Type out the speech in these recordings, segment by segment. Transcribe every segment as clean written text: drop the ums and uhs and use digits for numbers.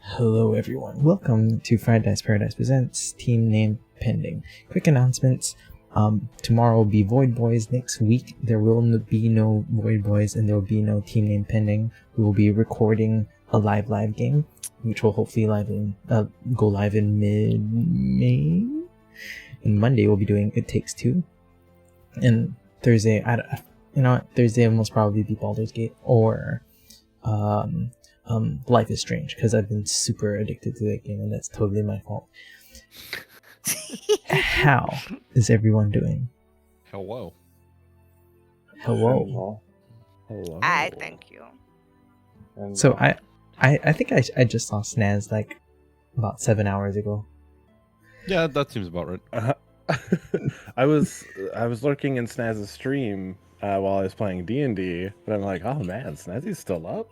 Hello everyone, welcome to Fried Dice Paradice Presents Team Name Pending. Quick announcements, tomorrow will be Void Boys, next week there will be no Void Boys and there will be no Team Name Pending. We will be recording a live game, which will hopefully go live in mid-May. And Monday we'll be doing It Takes Two. And Thursday, Thursday will most probably be Baldur's Gate or Life is Strange, because I've been super addicted to that game and that's totally my fault. How is everyone doing? Hello. Hello. I thank you. So I think I just saw Snaz like about 7 hours ago. Yeah, that seems about right. I was lurking in Snaz's stream while I was playing D&D, but I'm like, oh man, Snazzy's still up.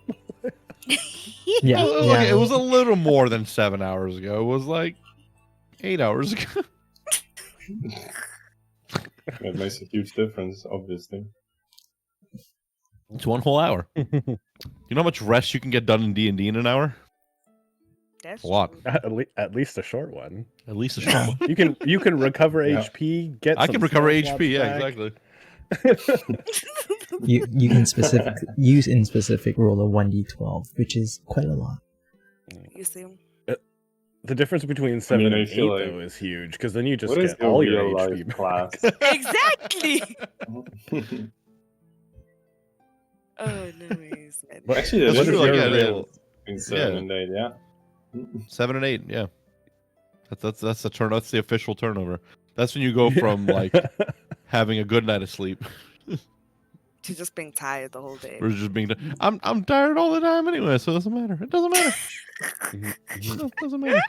Yeah, It was a little more than 7 hours ago. It was like 8 hours ago. It makes a huge difference, obviously. It's 1 whole hour. You know how much rest you can get done in D&D in an hour? That's A lot. At least a short one. At least a short one. You can recover Yeah. HP. Get I some can recover spell HP. slots Yeah, back. exactly. you can use in specific roll a 1d12, which is quite a lot. You see, The difference between 7 I and 8 feel like- though is huge, because then you just What is get all your your real HP life back. class? exactly. Oh no, he's But Actually, what that's is true, your like, yeah, real? between 7 Yeah. and 8, yeah. 7 and 8. Yeah. That's the turn. That's the official turnover. That's when you go from like having a good night of sleep, to just being tired the whole day. or just being. I'm tired all the time anyway, so it doesn't matter. It doesn't matter. It doesn't matter.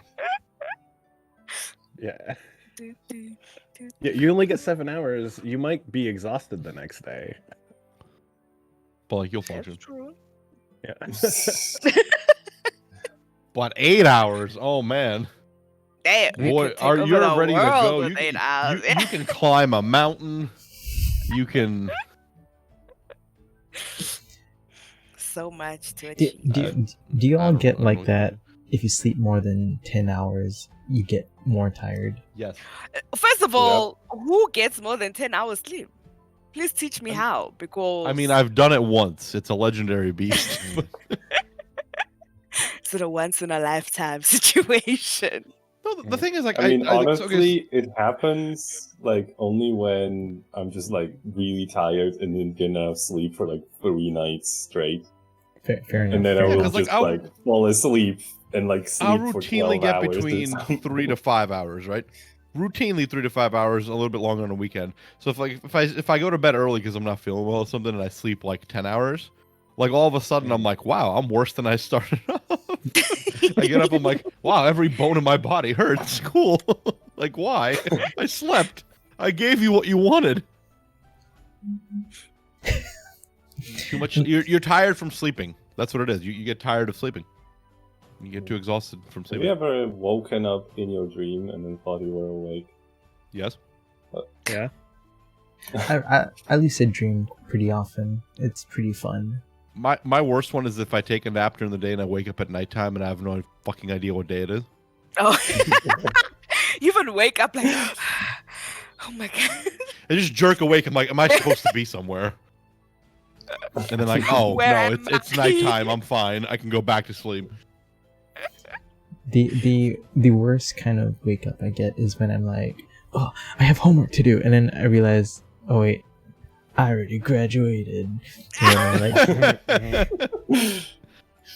Yeah. Do, do, do. Yeah, you only get 7 hours. You might be exhausted the next day. But like you'll That's function. true. Yeah. But 8 hours. Oh man. Damn, you Boy, could take are over you the ready to world go? with You 8 can, hours. you can climb a mountain. You can. So much to Do, achieve. do you I all don't get know. like that? If you sleep more than 10 hours, you get more tired. Yes. First of all, who gets more than 10 hours sleep? Please teach me how, because I mean, I've done it once. It's a legendary beast. it's a once in a lifetime situation. No, the thing is, like, I mean, honestly, okay, it happens like only when I'm just like really tired and didn't get enough sleep for like 3 nights straight. Fair enough. And then I fair will 'cause, like, just I'll- like fall asleep and like sleep I'll for routinely 12 get hours or between something. 3 to 5 hours, right? Routinely 3 to 5 hours, a little bit longer on a weekend. So if I go to bed early because I'm not feeling well or something, and I sleep like 10 hours, like all of a sudden I'm like, wow, I'm worse than I started off. I get up, I'm like, wow, every bone in my body hurts. Cool. Like, why? I slept. I gave you what you wanted. Too much. You're tired from sleeping. That's what it is. You get tired of sleeping. You get too exhausted from Have sleeping. you ever woken up in your dream and then thought you were awake? Yes. Yeah. I lucid dream pretty often. It's pretty fun. My worst one is if I take a nap during the day and I wake up at nighttime and I have no fucking idea what day it is. Oh, you even wake up like, oh my god. I just jerk awake. I'm like, am I supposed to be somewhere? And then like, oh Where no, am it's I? nighttime. I'm fine. I can go back to sleep. The worst kind of wake up I get is when I'm like, oh, I have homework to do, and then I realize, oh wait, I already graduated. And then I'm like,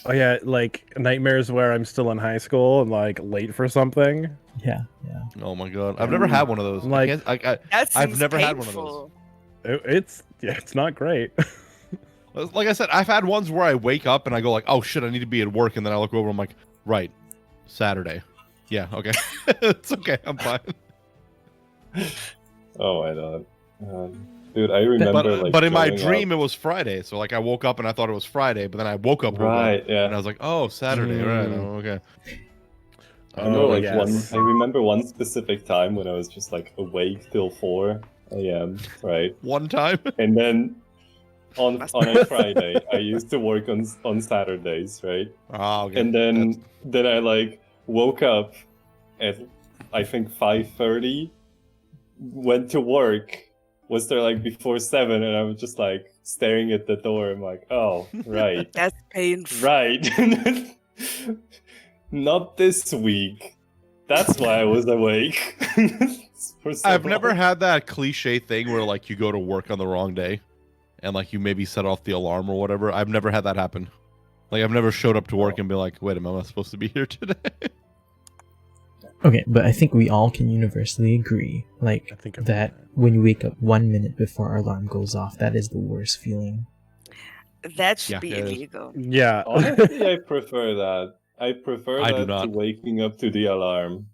Oh yeah, like nightmares where I'm still in high school and like late for something. yeah. Oh my god, I've never had one of those. Like- That I've seems never had painful. one of those. It's not great. Like I said, I've had ones where I wake up and I go like, oh shit, I need to be at work, and then I look over, I'm like, right, Saturday. Yeah, okay, it's okay, I'm fine. Oh my god. Dude, I remember like. But in my growing dream, up- it was Friday. So like I woke up and I thought it was Friday, but then I woke up Right, and yeah. I was like, oh, Saturday, right? Oh, okay. I remember, Oh, like yes. I remember one specific time when I was just like awake till 4 a.m. Right, One time. and then on a Friday. I used to work on Saturdays, right? Oh, okay. And then I like woke up at I think 5:30, went to work, was there like before 7, and I was just like staring at the door. I'm like, oh, right. That's painful. Right. Not this week. That's why I was awake. For so I've never long. had that cliche thing where like you go to work on the wrong day and like you maybe set off the alarm or whatever. I've never had that happen. Like I've never showed up to work and be like, wait a minute, am I supposed to be here today? Okay, but I think we all can universally agree, like, I think that when you wake up 1 minute before our alarm goes off, that is the worst feeling. That should Yeah, be it is. illegal. Yeah. Honestly, I prefer that. I prefer I do that not. to waking up to the alarm.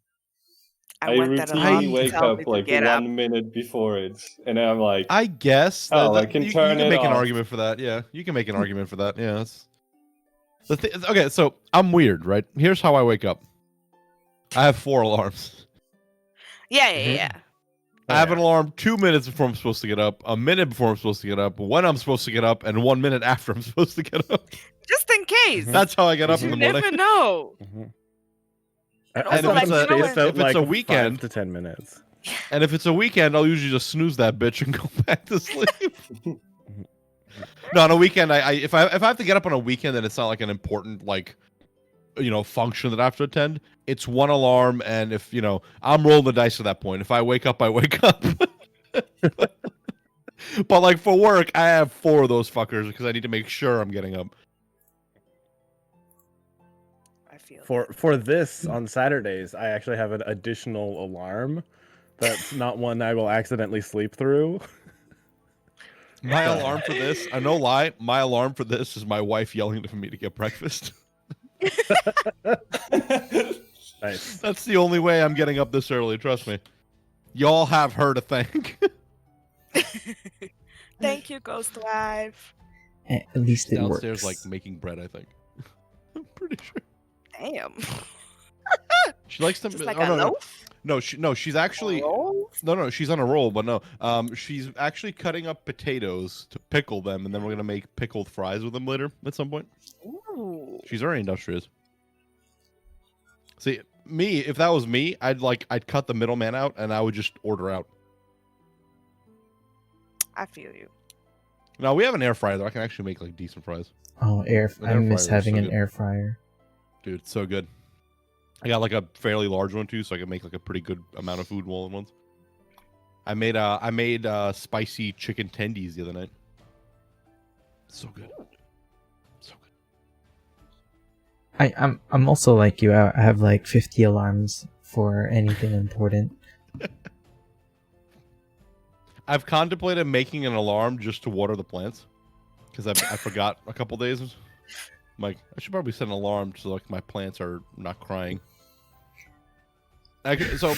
I want that alarm routinely to wake tell me up to like get 1 up. minute before it, and I'm like, I guess Oh, I can you turn can it make an off. argument for that. Yeah, you can make an argument for that. Yeah. Okay, so I'm weird, right? Here's how I wake up. I have 4 alarms. Yeah. I have an alarm 2 minutes before I'm supposed to get up, a minute before I'm supposed to get up, when I'm supposed to get up, and 1 minute after I'm supposed to get up. Just in case. That's how I get up in You the morning. never know. Mhm. And And also, if like, it's you a- know spaced when- out if it's like a weekend- 5 to 10 minutes. And if it's a weekend, I'll usually just snooze that bitch and go back to sleep. No, on a weekend, if I have to get up on a weekend and it's not like an important function that I have to attend, it's one alarm, and if I'm rolling the dice at that point. If I wake up, I wake up. But like for work, I have 4 of those fuckers because I need to make sure I'm getting up. I feel For this on Saturdays, I actually have an additional alarm. That's not one I will accidentally sleep through. My alarm for this, I no lie, my alarm for this is my wife yelling for me to get breakfast. Nice. That's the only way I'm getting up this early, trust me. Y'all have her to thank. Thank you, Ghost Wife. At least it Downstairs, works. like making bread, I think. I'm pretty sure. Damn. She likes to. Just like oh, a no, no. loaf? No, she's actually. Roll? No, she's on a roll, but no. She's actually cutting up potatoes to pickle them, and then we're gonna make pickled fries with them later at some point. Ooh. She's very industrious. See, me, if that was me, I'd cut the middleman out, and I would just order out. I feel you. Now we have an air fryer though. I can actually make like decent fries. Oh, An air I miss fryer is having so an good. air fryer. Dude, it's so good. I got like a fairly large one too, so I can make like a pretty good amount of food all at once. I made spicy chicken tendies the other night. So good. So good. I'm also like you. I have like 50 alarms for anything important. I've contemplated making an alarm just to water the plants because I forgot a couple days. I'm like, I should probably set an alarm so like my plants are not crying. So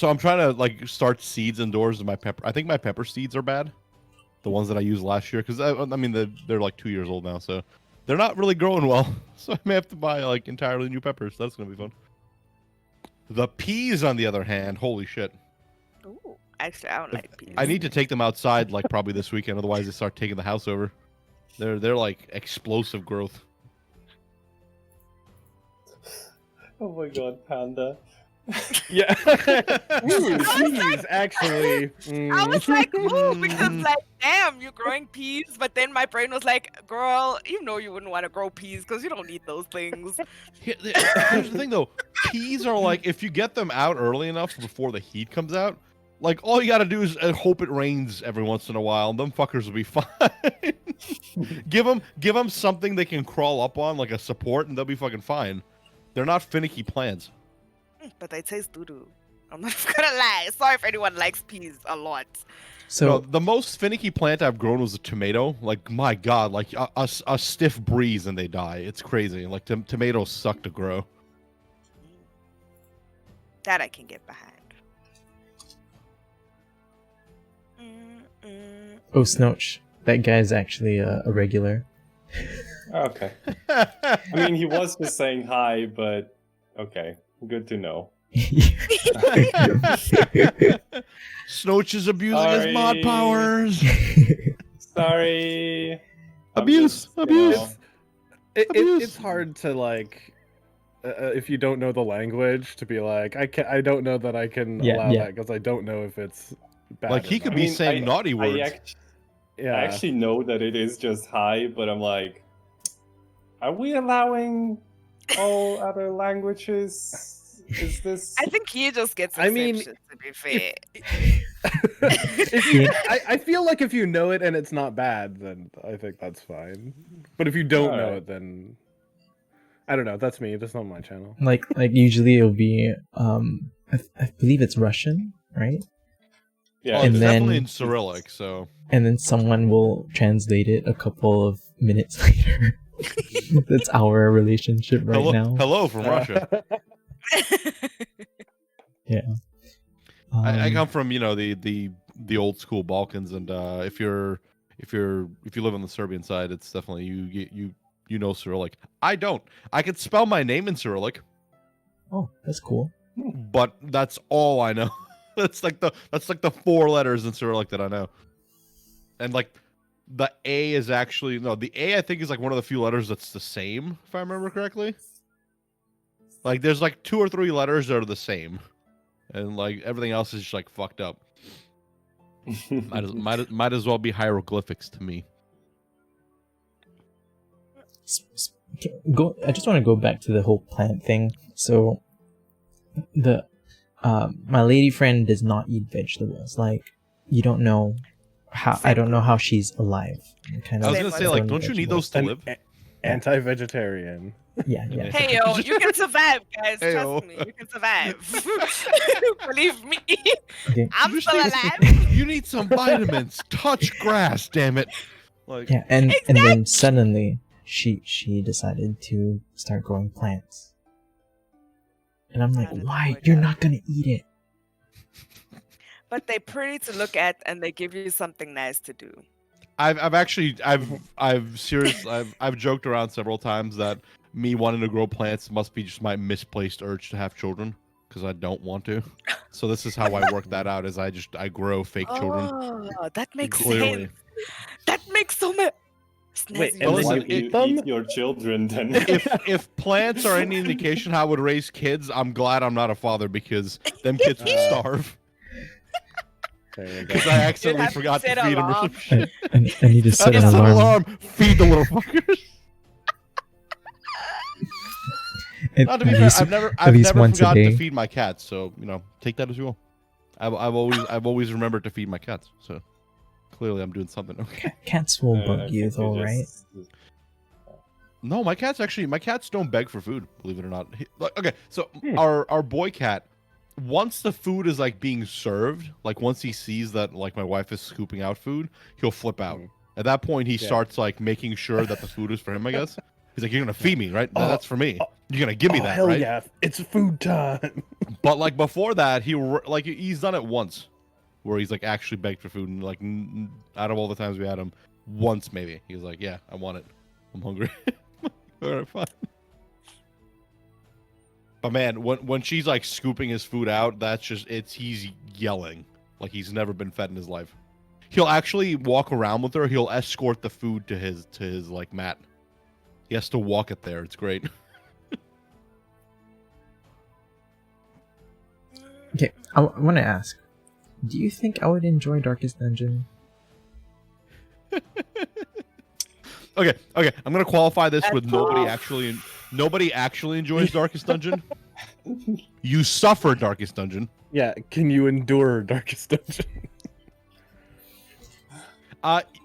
I'm trying to like start seeds indoors in my pepper. I think my pepper seeds are bad, the ones that I used last year, because I mean they're like 2 years old now, so they're not really growing well. So I may have to buy like entirely new peppers. That's gonna be fun. The peas, on the other hand, holy shit! Ooh. Actually, I don't like peas. I need to take them outside like probably this weekend, otherwise they start taking the house over. They're like explosive growth. Oh my god, Panda. Yeah. Ooh, peas, actually. I was like, ooh, because like, damn, you're growing peas. But then my brain was like, girl, you know you wouldn't want to grow peas because you don't need those things. Here's the thing though, peas are like if you get them out early enough before the heat comes out, like all you gotta do is hope it rains every once in a while, and them fuckers will be fine. give them something they can crawl up on, like a support, and they'll be fucking fine. They're not finicky plants. But they taste doo-doo. I'm not gonna lie. Sorry if anyone likes peas a lot. So No, the most finicky plant I've grown was a tomato. Like my god, like a stiff breeze and they die. It's crazy. Like tomatoes suck to grow. That I can get behind. oh, Snooch, that guy's actually a regular. Okay. I mean, he was just saying hi, but okay. Good to know. Snooch is abusing his mod Sorry. powers. Sorry. I'm Abuse, just, you abuse. know, It's hard to like if you don't know the language to be like I don't know that I can Yeah, allow yeah. that because I don't know if it's bad. Like, or he could not. be saying naughty words. Yeah. I actually know that it is just hi, but I'm like, are we allowing all other languages? Is this? I think he just gets I mean, exceptions, to be fair. if you, I feel like if you know it and it's not bad, then I think that's fine. But if you don't know Alright. it, then I don't know. That's me. That's not my channel. Like usually it'll be I believe it's Russian, right? Yeah, Oh, And it's then- definitely in Cyrillic, so And then someone will translate it a couple of minutes later. That's our relationship right hello, now. hello from Russia. Yeah. I come from the old school Balkans, and if you live on the Serbian side, it's definitely you know Cyrillic. I don't. I can spell my name in Cyrillic, Oh, that's cool. but that's all I know. that's like the 4 letters in Cyrillic that I know, and like the A is actually the A I think is like one of the few letters that's the same, if I remember correctly. Like there's like 2 or 3 letters that are the same, and like everything else is just like fucked up. Might as well be hieroglyphics to me. I just want to go back to the whole plant thing. So, my lady friend does not eat vegetables. Like, you don't know how. I don't know how she's alive. Kind I was of gonna say, from like, don't you need those to An live? Anti-vegetarian. Yeah, yeah. Hey yo, you can survive, guys. Heyo. Trust me, you can survive. Believe me, Okay. I'm You still just alive. You need some vitamins. Touch grass, damn it. Like, Yeah, and then suddenly she decided to start growing plants. And I'm like, How did that why? work You're out? not gonna eat it. But they're pretty to look at, and they give you something nice to do. I've joked around several times that me wanting to grow plants must be just my misplaced urge to have children, because I don't want to. So this is how I work that out: is I grow fake children. Oh, that makes Clearly. sense. That makes so much. Wait, Snazzy. and Well, Why listen, would you it- them? eat your children then? If plants are any indication how I would raise kids, I'm glad I'm not a father, because them kids would starve. There we go. Because I accidentally have to forgot to set feed them or alarm. some shit. I need to set an Set alarm. Feed the little fuckers. Not to be At fair, least- I've least never once a forgotten to day. feed my cats. So take that as you will. I've always remembered to feed my cats. So clearly, I'm doing something okay. Cats will I bug you think though, right? No, my cats don't beg for food. Believe it or not. Okay, so Hmm. our boy cat, once the food is like being served, like once he sees that like my wife is scooping out food, he'll flip out. Hmm. At that point, he Yeah. starts like making sure that the food is for him. I guess he's like, "You're gonna feed me, right? Oh, That's for me. You're gonna give me Oh, that, hell right?" yeah! It's food time. But like before that, he's done it once, where he's like actually begged for food, and like out of all the times we had him, once maybe he was like, "Yeah, I want it. I'm hungry." All right, fine. But man, when she's like scooping his food out, he's yelling like he's never been fed in his life. He'll actually walk around with her. He'll escort the food to his like mat. He has to walk it there. It's great. Okay, I want to ask, do you think I would enjoy Darkest Dungeon? Okay. I'm gonna qualify this with That's nobody actually enjoys Darkest Dungeon. You suffer Darkest Dungeon. Yeah, can you endure Darkest Dungeon?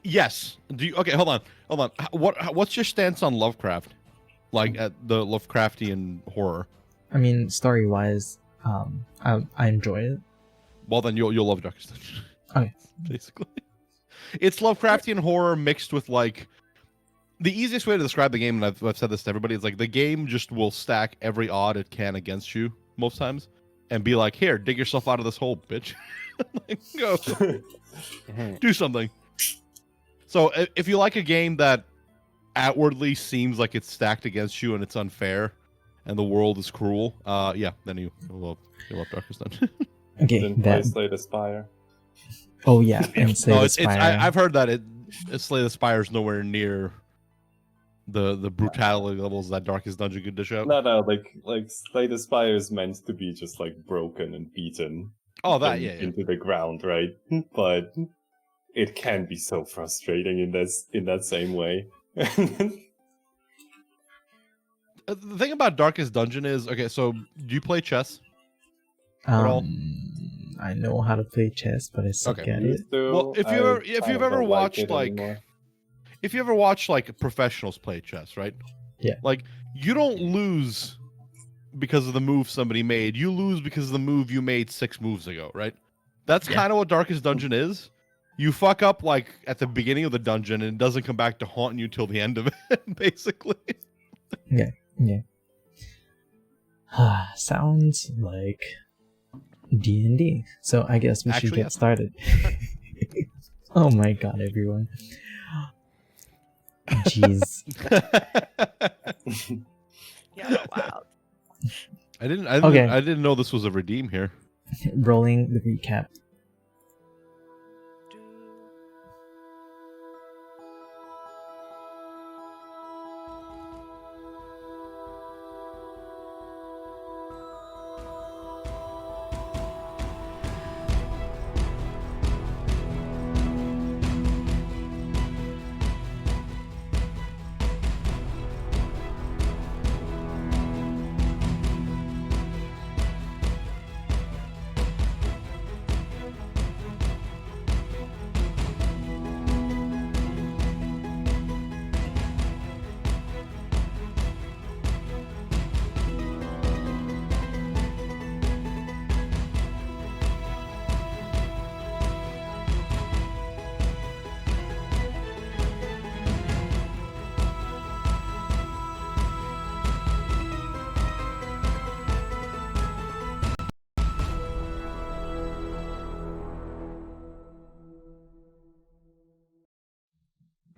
Yes. Do you? Okay, hold on. What's your stance on Lovecraft? Like the Lovecraftian horror. I mean, story-wise, I enjoy it. Well, then you'll love Darkest Dungeon. Okay. Basically, it's Lovecraftian horror mixed with like. The easiest way to describe the game, and I've said this to everybody, is like the game just will stack every odd it can against you most times, and be like, "Here, dig yourself out of this hole, bitch. Like, go do something." So if you like a game that outwardly seems like it's stacked against you and it's unfair, and the world is cruel, yeah, then you'll love Darkest Dungeon. Okay, Then play Slay the Spire. Oh yeah, and Slay No, the it's Spire. I've heard that Slay the Spire is nowhere near the brutality levels that Darkest Dungeon could dish out. No, like Slay the Spire is meant to be just like broken and beaten. Oh, that yeah. Into the ground, right? But it can be so frustrating in that same way. The thing about Darkest Dungeon is, okay, so do you play chess? At all? I know how to play chess, but I suck Okay. at it. Well, if you've ever watched if you ever watched like professionals play chess, right? Yeah. Like you don't lose because of the move somebody made. You lose because of the move you made 6 moves ago, right? That's kind of what Darkest Dungeon is. You fuck up like at the beginning of the dungeon and it doesn't come back to haunt you till the end of it, basically. Yeah. Sounds like D&D. So I guess we should get started. Oh my god, everyone. Jeez. Yeah, wow. I didn't know this was a redeem here. Rolling the recap.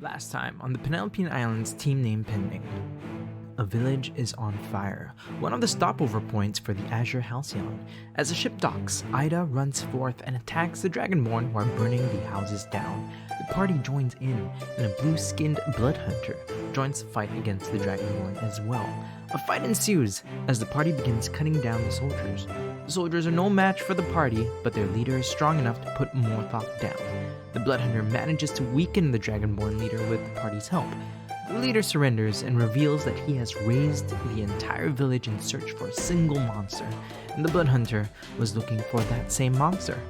Last time on the Penelopean Islands, team name pending. A village is on fire, one of the stopover points for the Azure Halcyon. As the ship docks, Ida runs forth and attacks the Dragonborn while burning the houses down. The party joins in, and a blue-skinned blood hunter joins the fight against the Dragonborn as well. A fight ensues as the party begins cutting down the soldiers. The soldiers are no match for the party, but their leader is strong enough to put Morthok down. The Bloodhunter manages to weaken the Dragonborn leader with the party's help. The leader surrenders and reveals that he has raised the entire village in search for a single monster, and the Bloodhunter was looking for that same monster.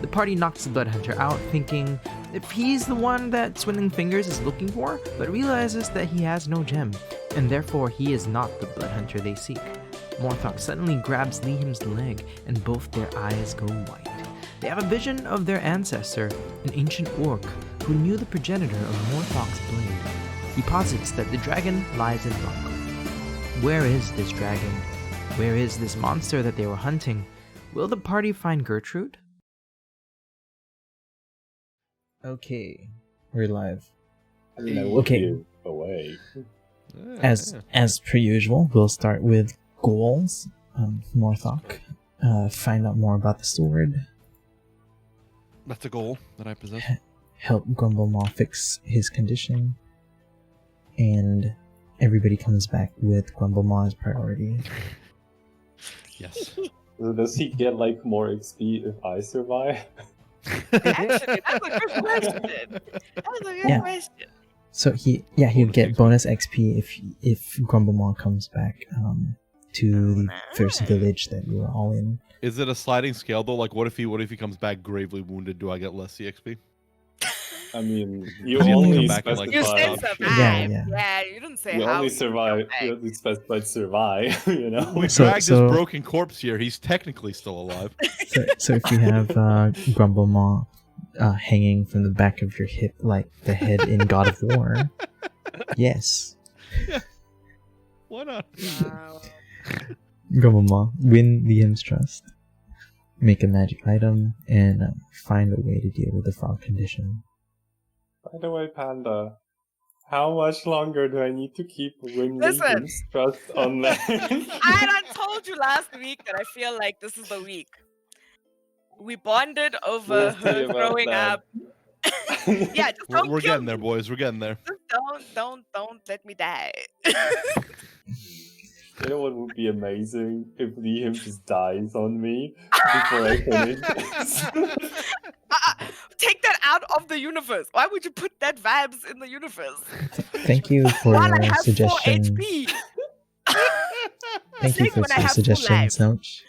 The party knocks the Bloodhunter out, thinking if he's the one that Swindling Fingers is looking for, but realizes that he has no gem, and therefore he is not the Bloodhunter they seek. Morthok suddenly grabs Lihim's leg, and both their eyes go white. They have a vision of their ancestor, an ancient orc who knew the progenitor of Morthok's blade. He posits that the dragon lies in rock. Where is this dragon? Where is this monster that they were hunting? Will the party find Gertrude? Okay, we're live. Okay. Away. As per usual, we'll start with goals. Morthok, find out more about the sword. That's a goal that I possess. Help Grumblemore fix his condition. And everybody comes back with Grumblemore as priority. Yes. Does he get like more XP if I survive? Actually, that's a good question. That's a good question. So he'll get bonus XP if Grumblemore comes back to the first village that we were all in. Is it a sliding scale though? Like, what if he comes back gravely wounded? Do I get less CXP? I mean, you Have you only come back in, like, You specified. said survive. Yeah. You didn't say You how. only you survive. come You back. only specified survive. You know. We So- dragged so- his broken corpse here. He's technically still alive. So if you have Grumblemore hanging from the back of your hip like the head in God of War, yes. Why not? Wow. Grumblemore, win Liam's trust, make a magic item, and find a way to deal with the frog condition. By the way, Panda, how much longer do I need to keep winning Listen. trust on that? I done told you last week that I feel like this is the week. We bonded over We'll see her about growing that. up Yeah, just don't We're kill getting there, me. boys. We're getting there. Just don't let me die. You know what would be amazing? If Liam just dies on me before I finish this. Take that out of the universe. Why would you put that vibes in the universe? Thank you for While I your have 4 suggestion. HP. Thank you Saying for when I the have full suggestion, life. Snouch.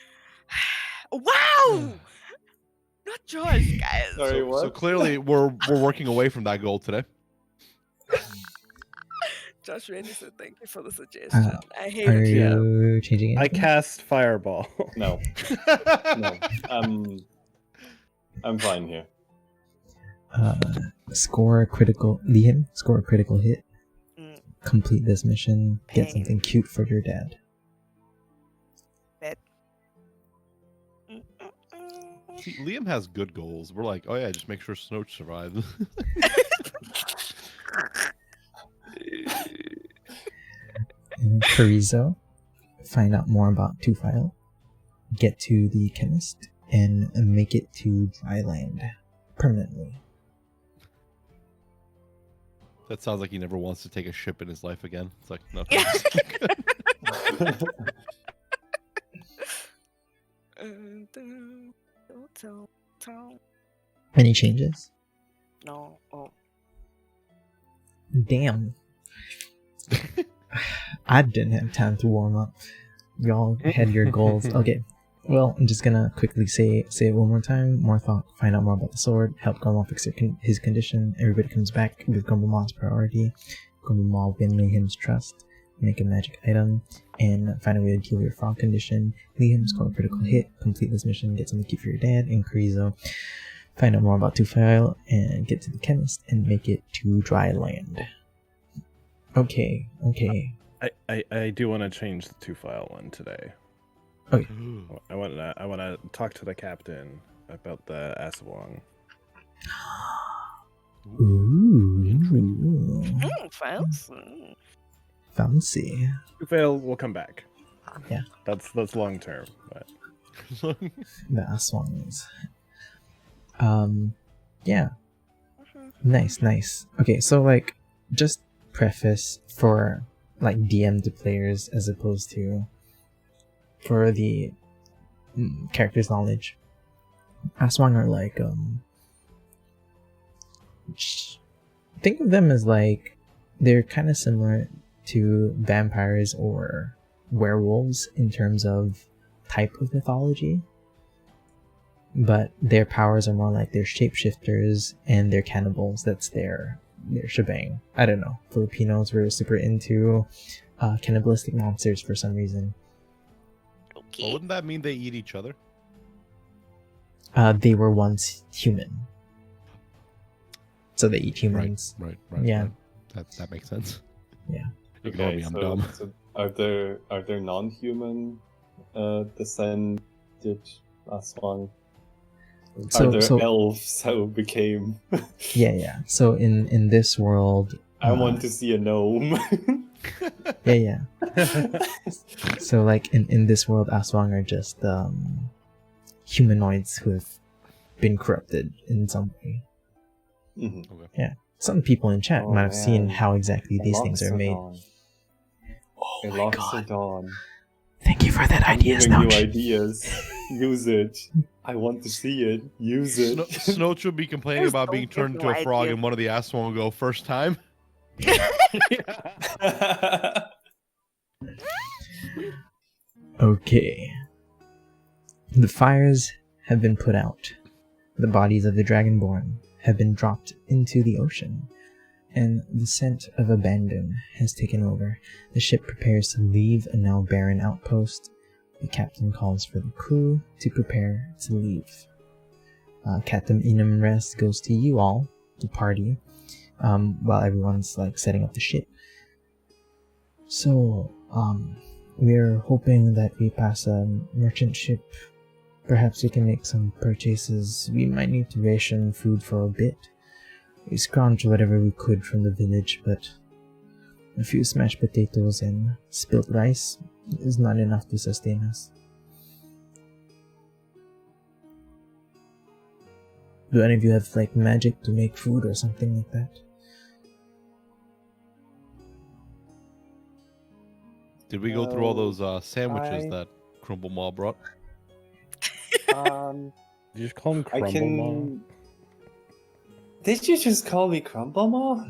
Wow! Not Josh, guys. Sorry, So what? clearly we're working away from that goal today. Josh really said thank you for the suggestion. I hate Are it. you changing it? I cast Fireball. No. No. I'm fine here. Score a critical. Liam, score a critical hit. Mm. Complete this mission. Get Pain. something cute for your dad. See, Liam has good goals. We're like, oh yeah, just make sure Snooch survives. Chorizo. Find out more about Two File. Get to the chemist and make it to dry land permanently. That sounds like he never wants to take a ship in his life again. It's like, no. Yeah. Any changes? No. Oh. Damn. I didn't have time to warm up. Y'all had your goals. Okay. Well, I'm just gonna quickly say it one more time. More thought. Find out more about the sword. Help Gumball fix his condition. Everybody comes back with Gumball's priority. Gumball win Mayhem's trust. Make a magic item. And find a way to deal with your frog condition. Mayhem score a critical hit. Complete this mission. Get something cute for your dad. And Chorizo. Find out more about Two File and get to the chemist and make it to dry land. Okay. I do want to change the 2-file one today. I want to talk to the captain about the Aswang. Ooh. Fancy. 2-file will come back. Yeah. That's long term, but The Aswangs. Yeah. Nice. Okay, so like, just preface for like DM to players as opposed to for the character's knowledge. Aswang are like think of them as like they're kind of similar to vampires or werewolves in terms of type of mythology, but their powers are more like they're shapeshifters and they're cannibals. That's their shebang. I don't know. Filipinos were super into cannibalistic monsters for some reason. Well, wouldn't that mean they eat each other? They were once human, so they eat humans. Right. Yeah. Right. That makes sense. Yeah. Ignore me, I'm dumb. So are there non-human descended Aswang? Are there elves who became? Yeah. So in this world, I want to see a gnome. Yeah. So like in this world, Aswang are just humanoids who have been corrupted in some way. Mm-hmm. Okay. Yeah. Some people in chat might have seen how exactly these things are made. Oh my god. Thank you for that idea, Giving you Snouch. ideas. Use it. I want to see it. Use it. Snooch would be complaining about being turned into a frog, and one of the Aswang will go first time. Okay. The fires have been put out. The bodies of the Dragonborn have been dropped into the ocean, and the scent of abandon has taken over. The ship prepares to leave a now barren outpost. The captain calls for the crew to prepare to leave. Captain Inam Rest goes to you all, the party, while everyone's like setting up the ship. So, we're hoping that we pass a merchant ship. Perhaps we can make some purchases. We might need to ration food for a bit. We scrounged whatever we could from the village, but a few smashed potatoes and spilt rice is not enough to sustain us. Do any of you have like magic to make food or something like that? Did we go through all Well, those sandwiches I- that Crumble Maw brought? Um, Did you just call him I Crumble Maw? can. Did you just call me Crumble Maw?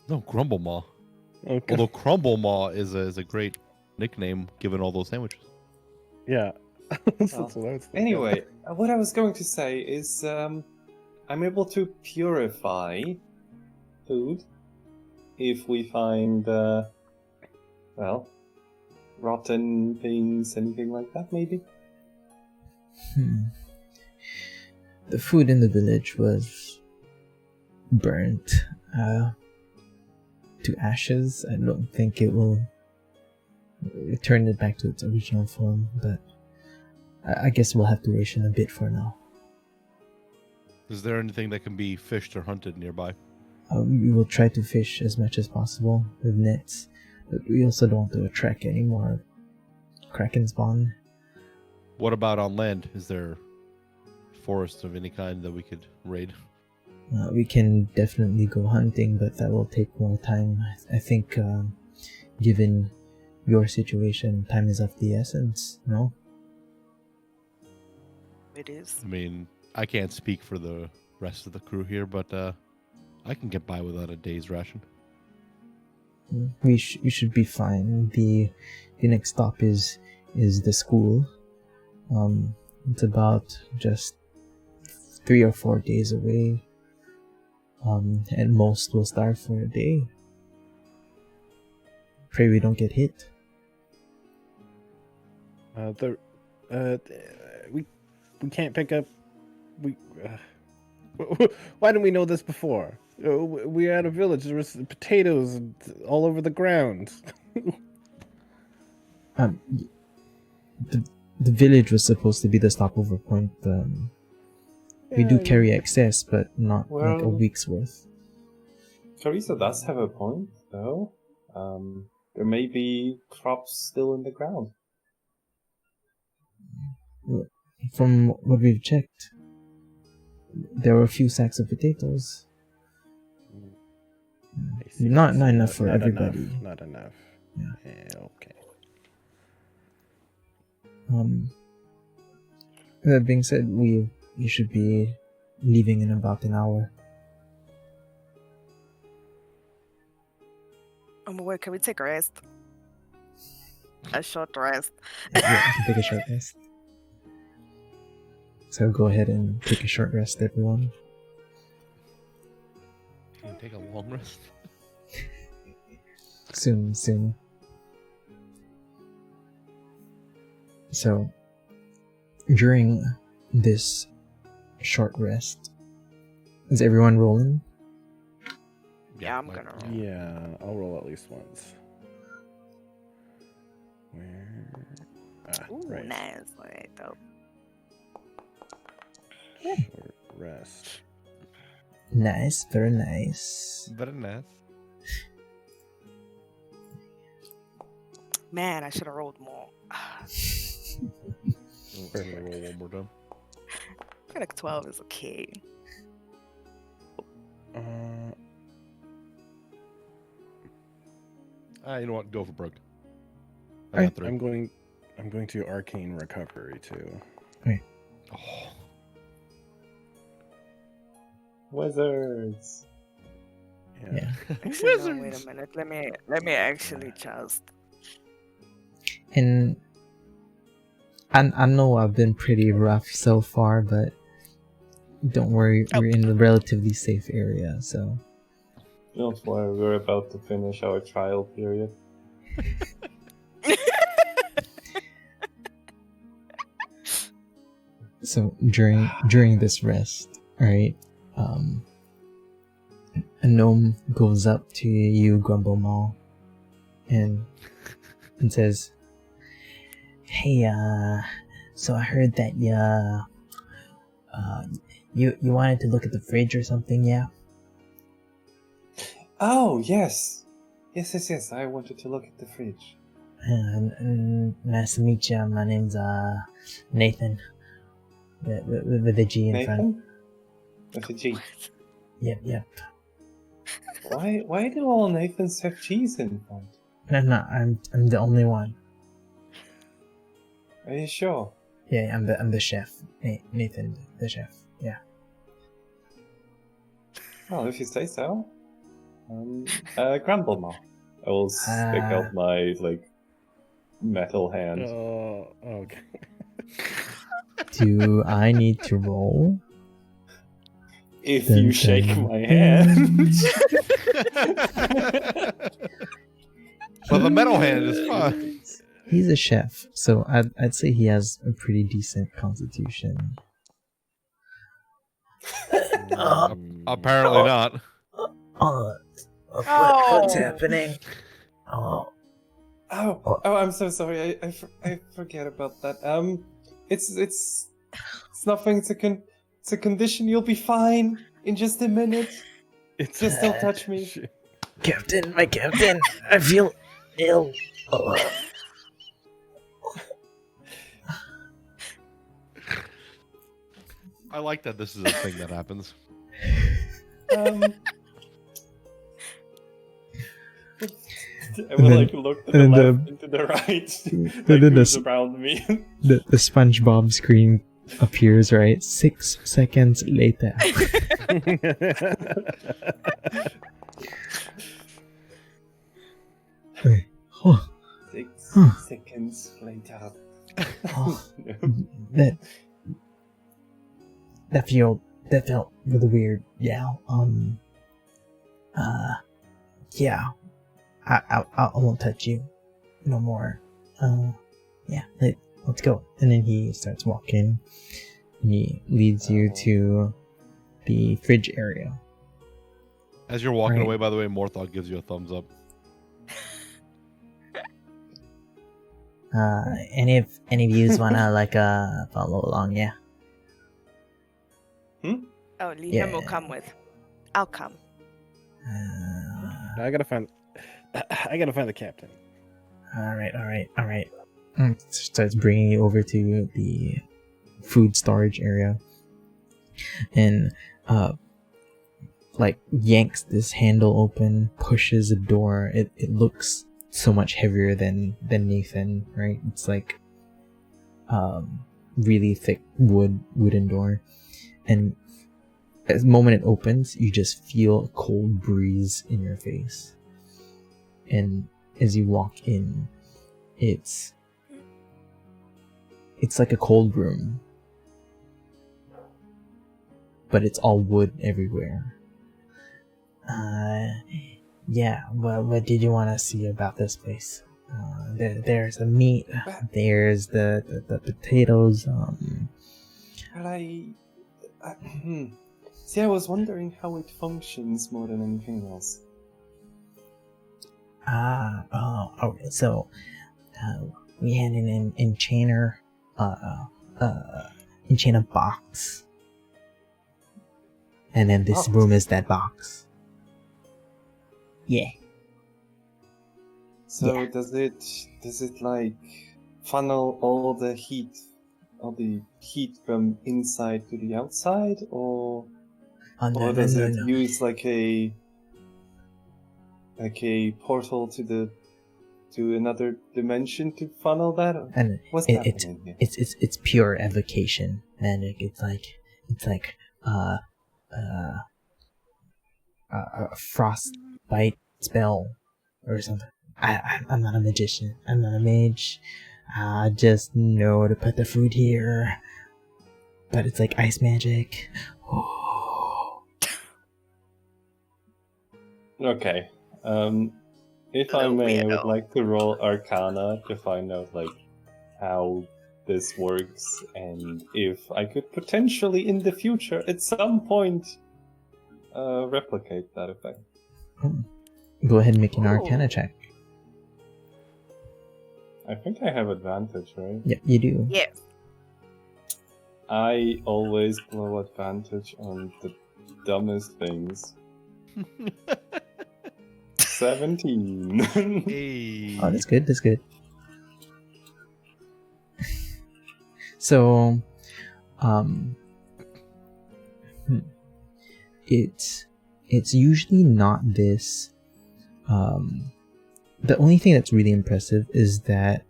No, Grumble Maw. Okay. Although Crumble Maw is a great nickname given all those sandwiches. Yeah. That's Well, what I was thinking. Anyway, what I was going to say is I'm able to purify food if we find, well, rotten things, anything like that, maybe? The food in the village was burnt to ashes. I don't think it will return it back to its original form, but I guess we'll have to ration a bit for now. Is there anything that can be fished or hunted nearby? We will try to fish as much as possible with nets, but we also don't want to attract any more kraken spawn. What about on land? Is there forest of any kind that we could raid? We can definitely go hunting, but that will take more time. I think, given your situation, time is of the essence, no? It is. I mean, I can't speak for the rest of the crew here, but I can get by without a day's ration. We should be fine. The next stop is the school. It's about just 3 or 4 days away. At most we'll starve for a day. Pray we don't get hit. We can't pick up. Why didn't we know this before? We're at a village. There was potatoes all over the ground. The village was supposed to be the stopover point. We do carry excess, but not like a Well- week's worth. Teresa does have a point, though. There may be crops still in the ground. From what we've checked, there were a few sacks of potatoes. Not enough for everybody. Not enough. Yeah. Okay. That being said, we should be leaving in about an hour. Wait, can we take a rest? A short rest. Yeah, we can take a short rest. So go ahead and take a short rest, everyone. Can you take a long rest? Soon. So, during this short rest, is everyone rolling? Yeah, I'm gonna roll. Yeah, I'll roll at least once. Where? Ooh, Right. nice. Alright, dope. Short rest. Nice, very nice. Very nice. Man, I should have rolled more. We're gonna roll one more time. I feel like 12 is okay. You know what? Go for broke. I Alright. got 3. I'm going to arcane recovery too. Oh, Wizards! Yeah. Actually, no, wait a minute. Let me actually just. And I know I've been pretty rough so far, but don't worry, we're in a relatively safe area, so... Don't worry, we're about to finish our trial period. So during this rest, alright, a gnome goes up to you, Grumble Maw, and says, "Hey, so I heard that you wanted to look at the fridge or something, yeah?" Oh, yes! Yes, I wanted to look at the fridge. Nice to meet you. My name's Nathan, with the G in front. Nathan? With a G. Yep. Why do all Nathans have cheese in front? No, I'm the only one. Are you sure? Yeah, I'm the chef. Nathan, the chef. Yeah. Well, if you say so. Grumble more. I will stick out my metal hand. Oh, okay. Do I need to roll? If you shake my hand. Well, the metal hand is fine. He's a chef, so I'd say he has a pretty decent constitution. Apparently not. What's happening? Oh, I'm so sorry. I forget about that. It's nothing. It's a condition. You'll be fine in just a minute. Just don't touch me. Captain, my captain, I feel ill. I like that this is a thing that happens. I will look to the left and to the right. Who's around me? The SpongeBob screen appears, right? 6 seconds later. 6 seconds later. That felt really weird. Yeah. Yeah. I won't touch you no more. Yeah. Let's go. And then he starts walking. And he leads you to the fridge area. As you're walking Right. away, by the way, Morthog gives you a thumbs up. Any of yous wanna follow along? Yeah. Oh, Liam will come with. I'll come. I gotta find the captain. All right. Starts bringing you over to the food storage area, and yanks this handle open, pushes a door. It looks so much heavier than Nathan, right? It's really thick wooden door, and as the moment it opens, you just feel a cold breeze in your face. And as you walk in, it's like a cold room, but it's all wood everywhere. Yeah. What did you want to see about this place? There's the meat. There's the potatoes. See, I was wondering how it functions more than anything else. So we had an enchanter, enchant a box, and then this room is that box. Yeah. So Yeah. does it funnel all the heat from inside to the outside, or does it use a portal to another dimension to funnel that? And What's happening here? it's pure evocation magic. It's like a frostbite spell or something. I'm not a magician. I'm not a mage. I just know to put the food here. But it's like ice magic. Okay. If I may, I would like to roll Arcana to find out how this works, and if I could potentially in the future at some point replicate that effect. Go ahead and make an Arcana check. I think I have advantage, right? Yep, you do. Yes. I always blow advantage on the dumbest things. 17. Hey. Oh, that's good. That's good. So, it's usually not this. The only thing that's really impressive is that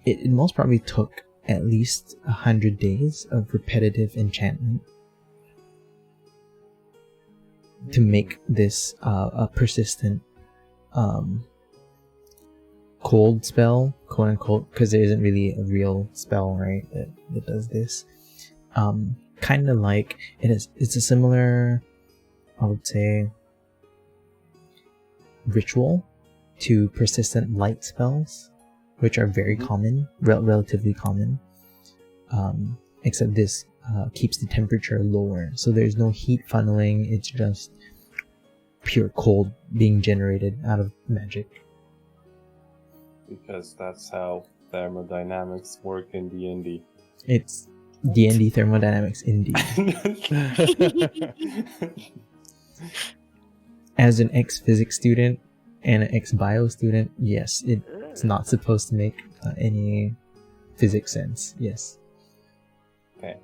it most probably took at least 100 days of repetitive enchantment to make this a persistent cold spell, quote unquote, because there isn't really a real spell, right, that does this. Kind of like it's a similar, I would say, ritual to persistent light spells, which are very common, relatively common. Except this keeps the temperature lower, so there's no heat funneling. It's just pure cold being generated out of magic. Because that's how thermodynamics work in D&D. It's D&D thermodynamics indeed. As an ex-physics student and an ex-bio student, yes, it's not supposed to make any physics sense. Yes. Okay.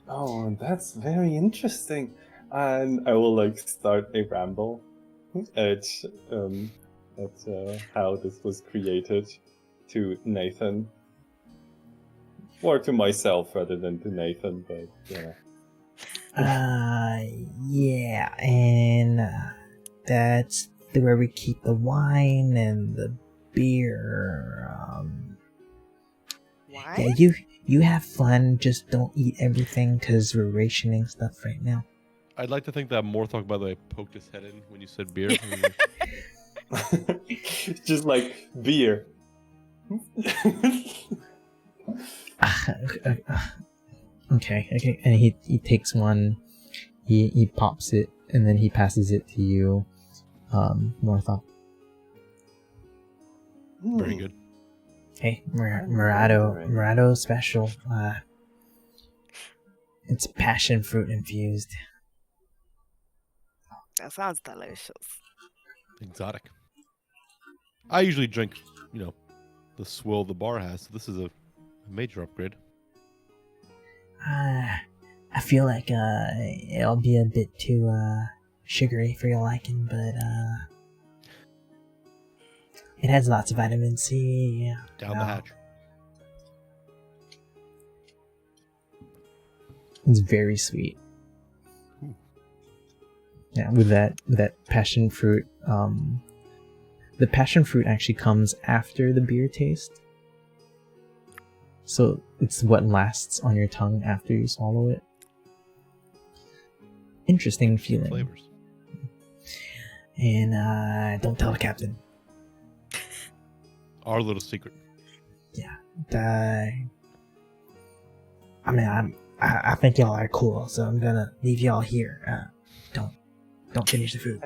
Oh, that's very interesting. And I will like start a ramble at how this was created to Nathan, or to myself rather than to Nathan. But yeah. Yeah, and that's where we keep the wine and the beer. Why? Yeah, you have fun. Just don't eat everything because we're rationing stuff right now. I'd like to think that Morthok, by the way, poked his head in when you said beer. Just like beer. Okay, and he takes one, he pops it, and then he passes it to you, Morthok. Very good. Hey, Murado special. It's passion fruit infused. That sounds delicious. Exotic. I usually drink, the swill the bar has, so this is a major upgrade. I feel like it'll be a bit too sugary for your liking, but it has lots of vitamin C. Yeah. Down the hatch. It's very sweet. Yeah, with that passion fruit. The passion fruit actually comes after the beer taste, so it's what lasts on your tongue after you swallow it. Interesting feeling. Flavors. And don't tell the captain. Our little secret. Yeah. I think y'all are cool, so I'm gonna leave y'all here. Don't finish the food.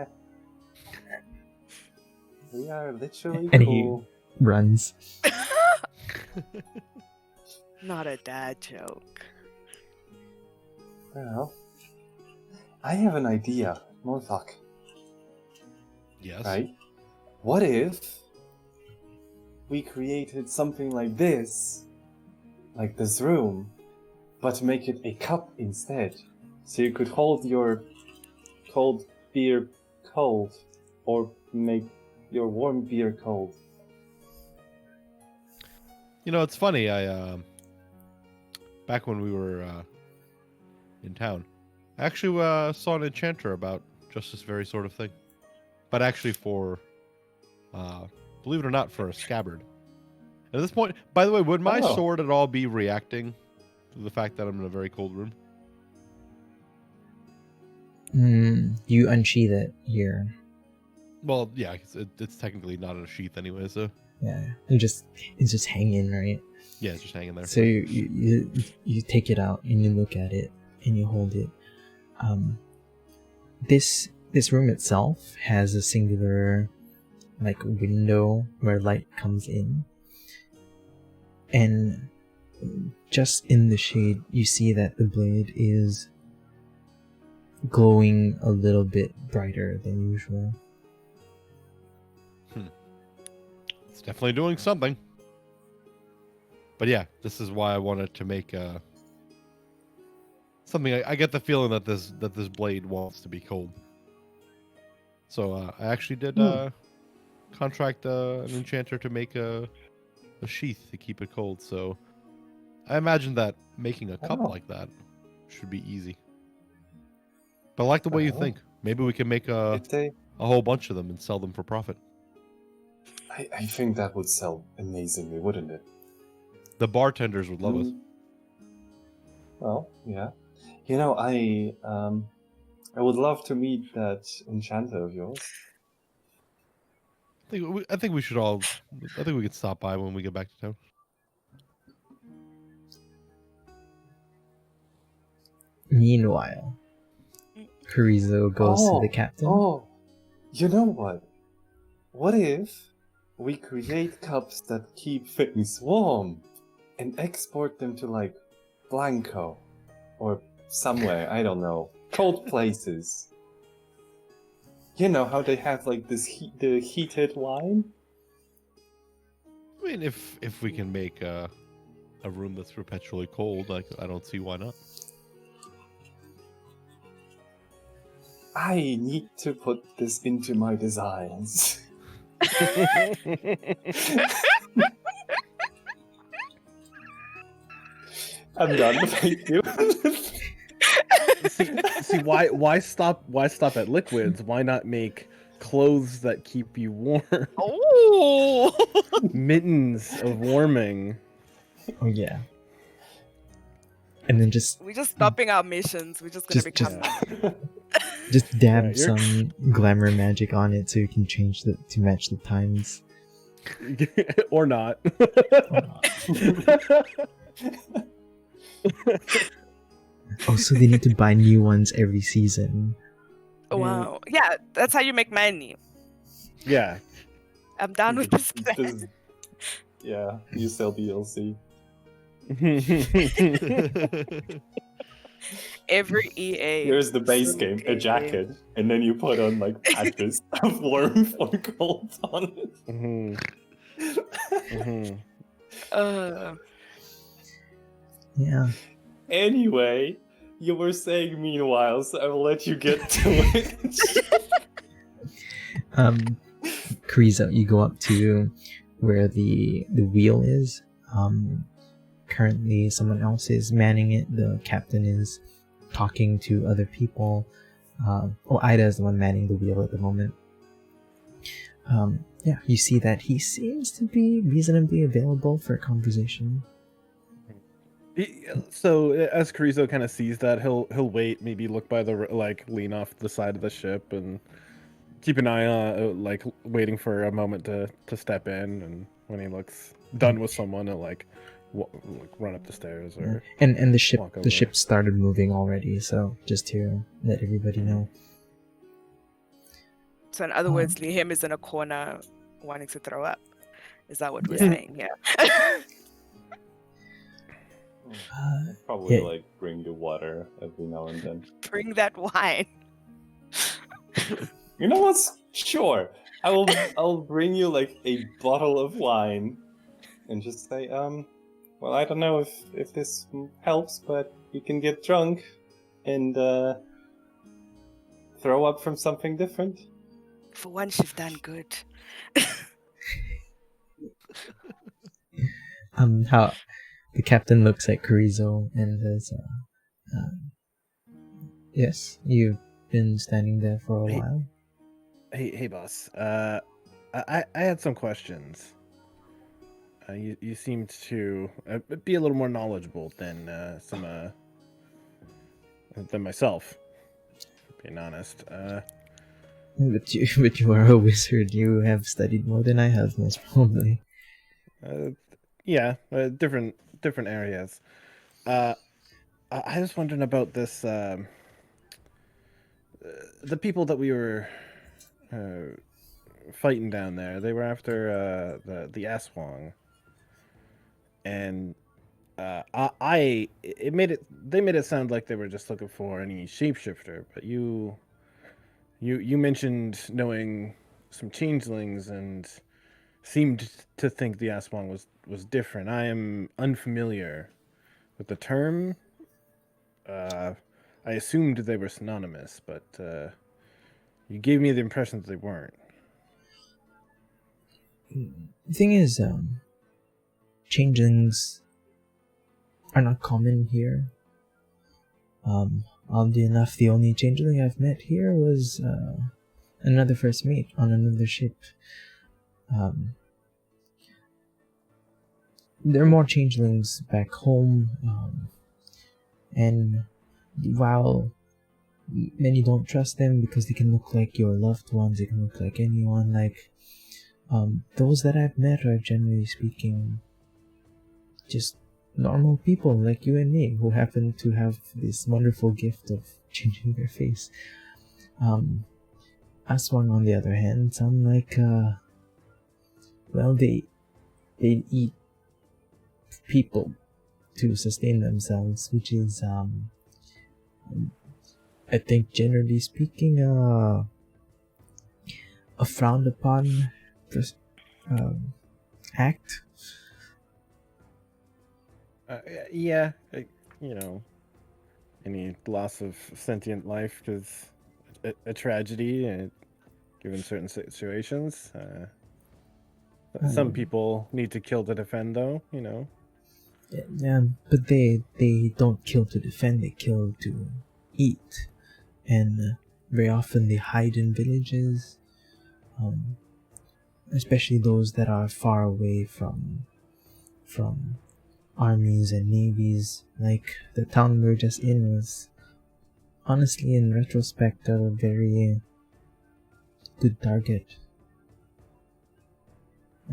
We are literally And cool. he runs. Not a dad joke. Well, I have an idea, Morthok. Yes. Right? What if we created something like this room, but make it a cup instead, so you could hold your cold beer cold, or make your warm beer cold. It's funny. I back when we were in town, I actually saw an enchanter about just this very sort of thing, but actually for, believe it or not, for a scabbard. At this point, by the way, would my sword at all be reacting to the fact that I'm in a very cold room? You unsheath it here. Well, yeah, it's technically not in a sheath anyway, so. Yeah, it's just hanging, right? Yeah, it's just hanging there. So you take it out and you look at it and you hold it. This room itself has a singular window where light comes in, and just in the shade you see that the blade is glowing a little bit brighter than usual. It's definitely doing something. But yeah, this is why I wanted to make something I get the feeling that this blade wants to be cold. So I actually did contract an enchanter to make a sheath to keep it cold. So I imagine that making a cup like that should be easy. But I like the way you think. Maybe we can make a whole bunch of them and sell them for profit. I think that would sell amazingly, wouldn't it? The bartenders would love us. Well, yeah. You know, I would love to meet that enchanter of yours. I think we should all. I think we could stop by when we get back to town. Meanwhile, Carrizo goes to the captain. Oh, you know what? What if we create cups that keep things warm and export them to, like, Blanco or somewhere, I don't know, cold places? You know how they have, like, the heated wine? I mean, if we can make a room that's perpetually cold, I don't see why not. I need to put this into my designs. I'm done. Thank you. see, why stop at liquids? Why not make clothes that keep you warm? Oh, Mittens of warming. Oh yeah. And then we're just stopping our missions. We're just gonna become. Just dab some glamour magic on it so you can change to match the times. Or not. Oh, so they need to buy new ones every season. Oh, wow. Yeah, that's how you make money. Yeah. I'm down with this plan. Yeah, you sell DLC. Every EA. Here's the base game, a jacket, and then you put on, like, patches of warmth or cold on it. Yeah. Anyway, you were saying meanwhile, so I will let you get to it. Carrizo, you go up to where the wheel is. Currently someone else is manning it. The captain is talking to other people. Ida is the one manning the wheel at the moment. Yeah, you see that he seems to be reasonably available for a conversation. So as Carrizo kind of sees that, he'll wait, maybe look by lean off the side of the ship and keep an eye on, waiting for a moment to step in. And when he looks done with someone, he'll run up the stairs or and the ship started moving already, so just to let everybody know. So in other words, Liam is in a corner wanting to throw up. Is that what we're saying? Yeah. Probably bring the water every now and then. Bring that wine. You know what? Sure. I'll bring you a bottle of wine and just say, well, I don't know if this helps, but you can get drunk and throw up from something different. For once, you've done good. How the captain looks at Carrizo and says, yes, you've been standing there for a while. Hey, boss. I had some questions. You seemed to be a little more knowledgeable than than myself, being honest. But you are a wizard. You have studied more than I have, most probably. Yeah, different areas. I was wondering about this. The people that we were fighting down there. They were after the Aswang, and they made it sound like they were just looking for any shapeshifter. But you mentioned knowing some changelings and seemed to think the Aswang was different. I am unfamiliar with the term. I assumed they were synonymous, but you gave me the impression that they weren't. The thing is, changelings are not common here. Oddly enough, the only changeling I've met here was another first mate on another ship. There are more changelings back home, and while many don't trust them because they can look like your loved ones, they can look like anyone, those that I've met are, generally speaking, just normal people like you and me who happen to have this wonderful gift of changing their face. Aswang, on the other hand, sound like, they eat people to sustain themselves, which is, I think, generally speaking, a frowned upon act. Yeah, any loss of sentient life is a tragedy, given certain situations. Some people need to kill to defend, though. Yeah, but they don't kill to defend; they kill to eat, and very often they hide in villages, especially those that are far away from armies and navies. Like the town we were just in was, honestly, in retrospect, a very good target.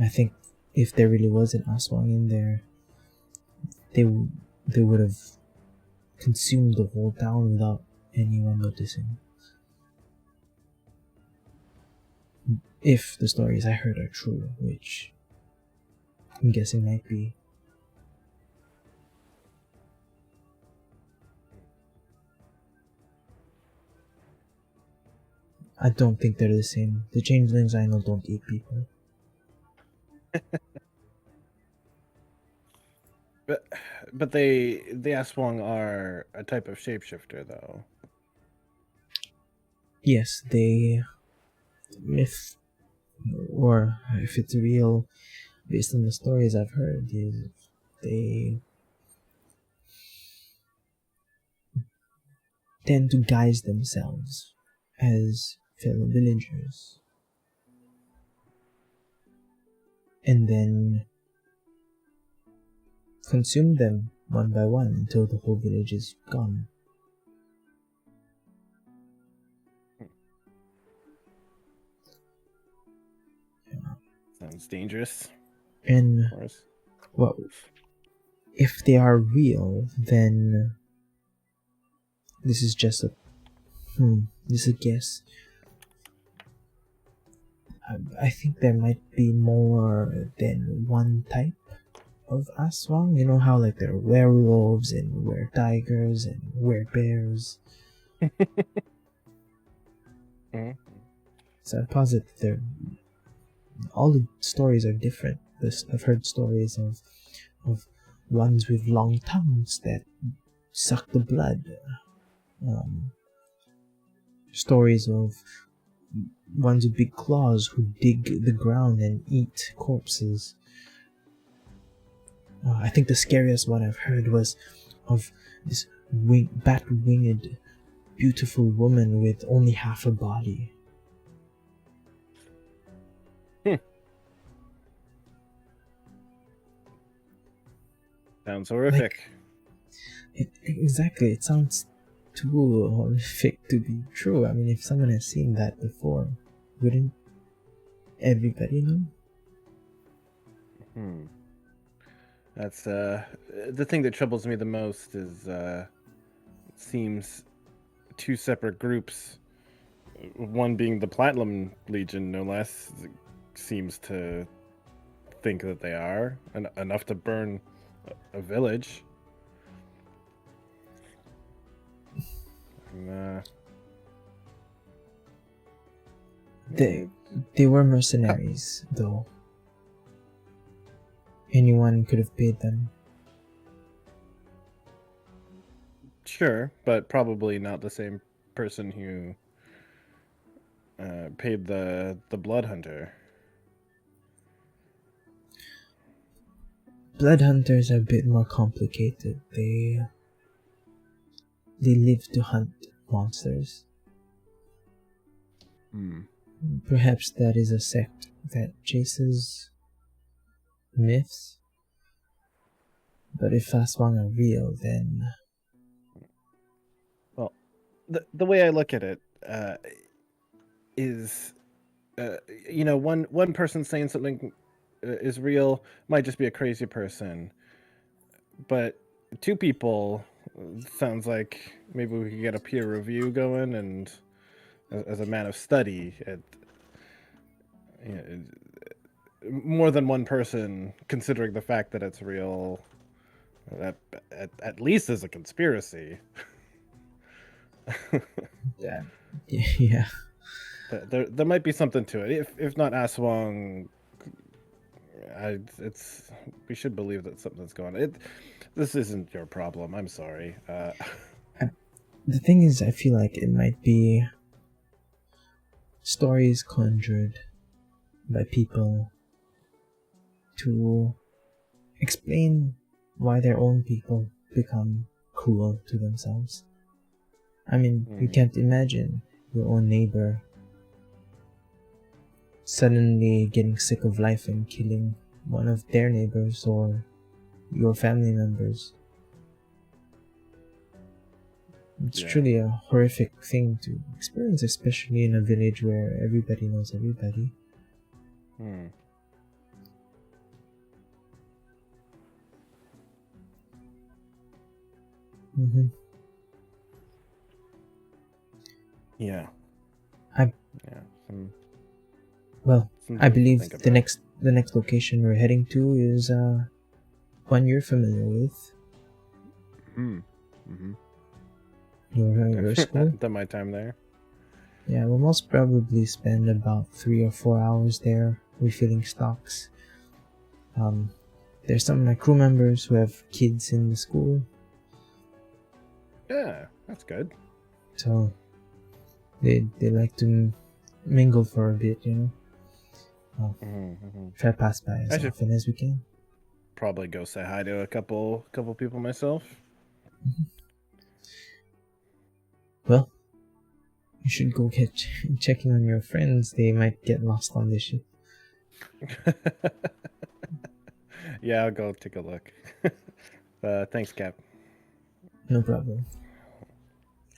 I think if there really was an Aswang in there, they would have consumed the whole town without anyone noticing. If the stories I heard are true, which I'm guessing might be. I don't think they're the same. The changelings I know don't eat people. But the Aswang are a type of shapeshifter, though. Yes, they myth, or if it's real, based on the stories I've heard, is they tend to guise themselves as fellow villagers, and then consume them one by one until the whole village is gone. Sounds dangerous. And, Of course. well, if they are real, then this is just this is a guess. I think there might be more than one type of Aswang. You know how there are werewolves and were-tigers and were-bears. Mm-hmm. So I posit that all the stories are different. I've heard stories of ones with long tongues that suck the blood. Stories of ones with big claws who dig the ground and eat corpses. I think the scariest one I've heard was of this bat-winged, beautiful woman with only half a body. Sounds horrific. Exactly, it sounds too horrific to be true. I mean, if someone has seen that before, wouldn't everybody know? That's the thing that troubles me the most is it seems two separate groups, one being the Platinum Legion, no less, seems to think that they are enough to burn a village. And, They were mercenaries, though. Anyone could have paid them. Sure, but probably not the same person who paid the blood hunter. Blood hunters are a bit more complicated. They live to hunt monsters. Perhaps that is a sect that chases myths. But if Aswang are real, then Well, the way I look at it is, one person saying something is real might just be a crazy person, but two people sounds like maybe we could get a peer review going, and as a man of study, more than one person considering the fact that it's real, that at least is a conspiracy. yeah. There might be something to it. If not Aswang, we should believe that something's going on. This isn't your problem. I'm sorry. The thing is, I feel like it might be stories conjured by people to explain why their own people become cruel to themselves. I mean, you can't imagine your own neighbor suddenly getting sick of life and killing one of their neighbors or your family members. It's truly a horrific thing to experience, especially in a village where everybody knows everybody. Yeah. I believe the next location we're heading to is one you're familiar with. Your school. Done my time there. Yeah, we'll most probably spend about 3 or 4 hours there refilling stocks. There's some of my crew members who have kids in the school. Yeah, that's good. So they like to mingle for a bit, Try to pass by as often as we can. Probably go say hi to a couple people myself. Well, you should go get checking on your friends. They might get lost on this ship. Yeah, I'll go take a look. Thanks, Cap. No problem.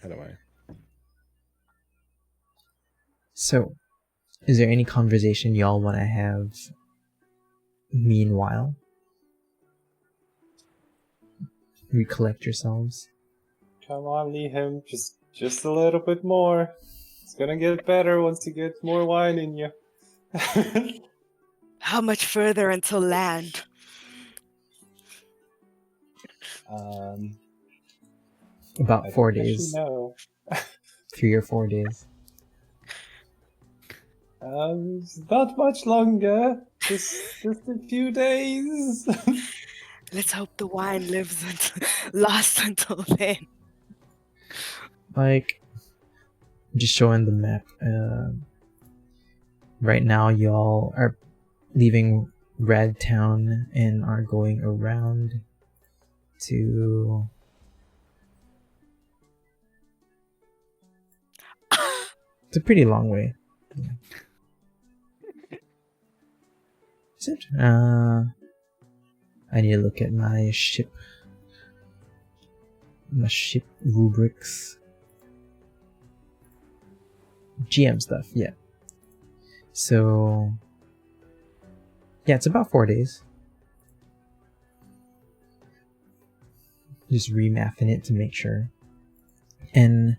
How do I? So, is there any conversation y'all want to have meanwhile? Recollect yourselves. Come on, Liam, just a little bit more. It's gonna get better once you get more wine in you. How much further until land? About 4 days. No. 3 or 4 days. Not much longer. Just a few days. Let's hope the wine lasts until then. Like, just showing the map. Right now, y'all are leaving Radtown and are going around to... It's a pretty long way. Yeah. Is it? I need to look at my ship. My ship rubrics. GM stuff, yeah. So... yeah, it's about 4 days. Just remapping it to make sure. And...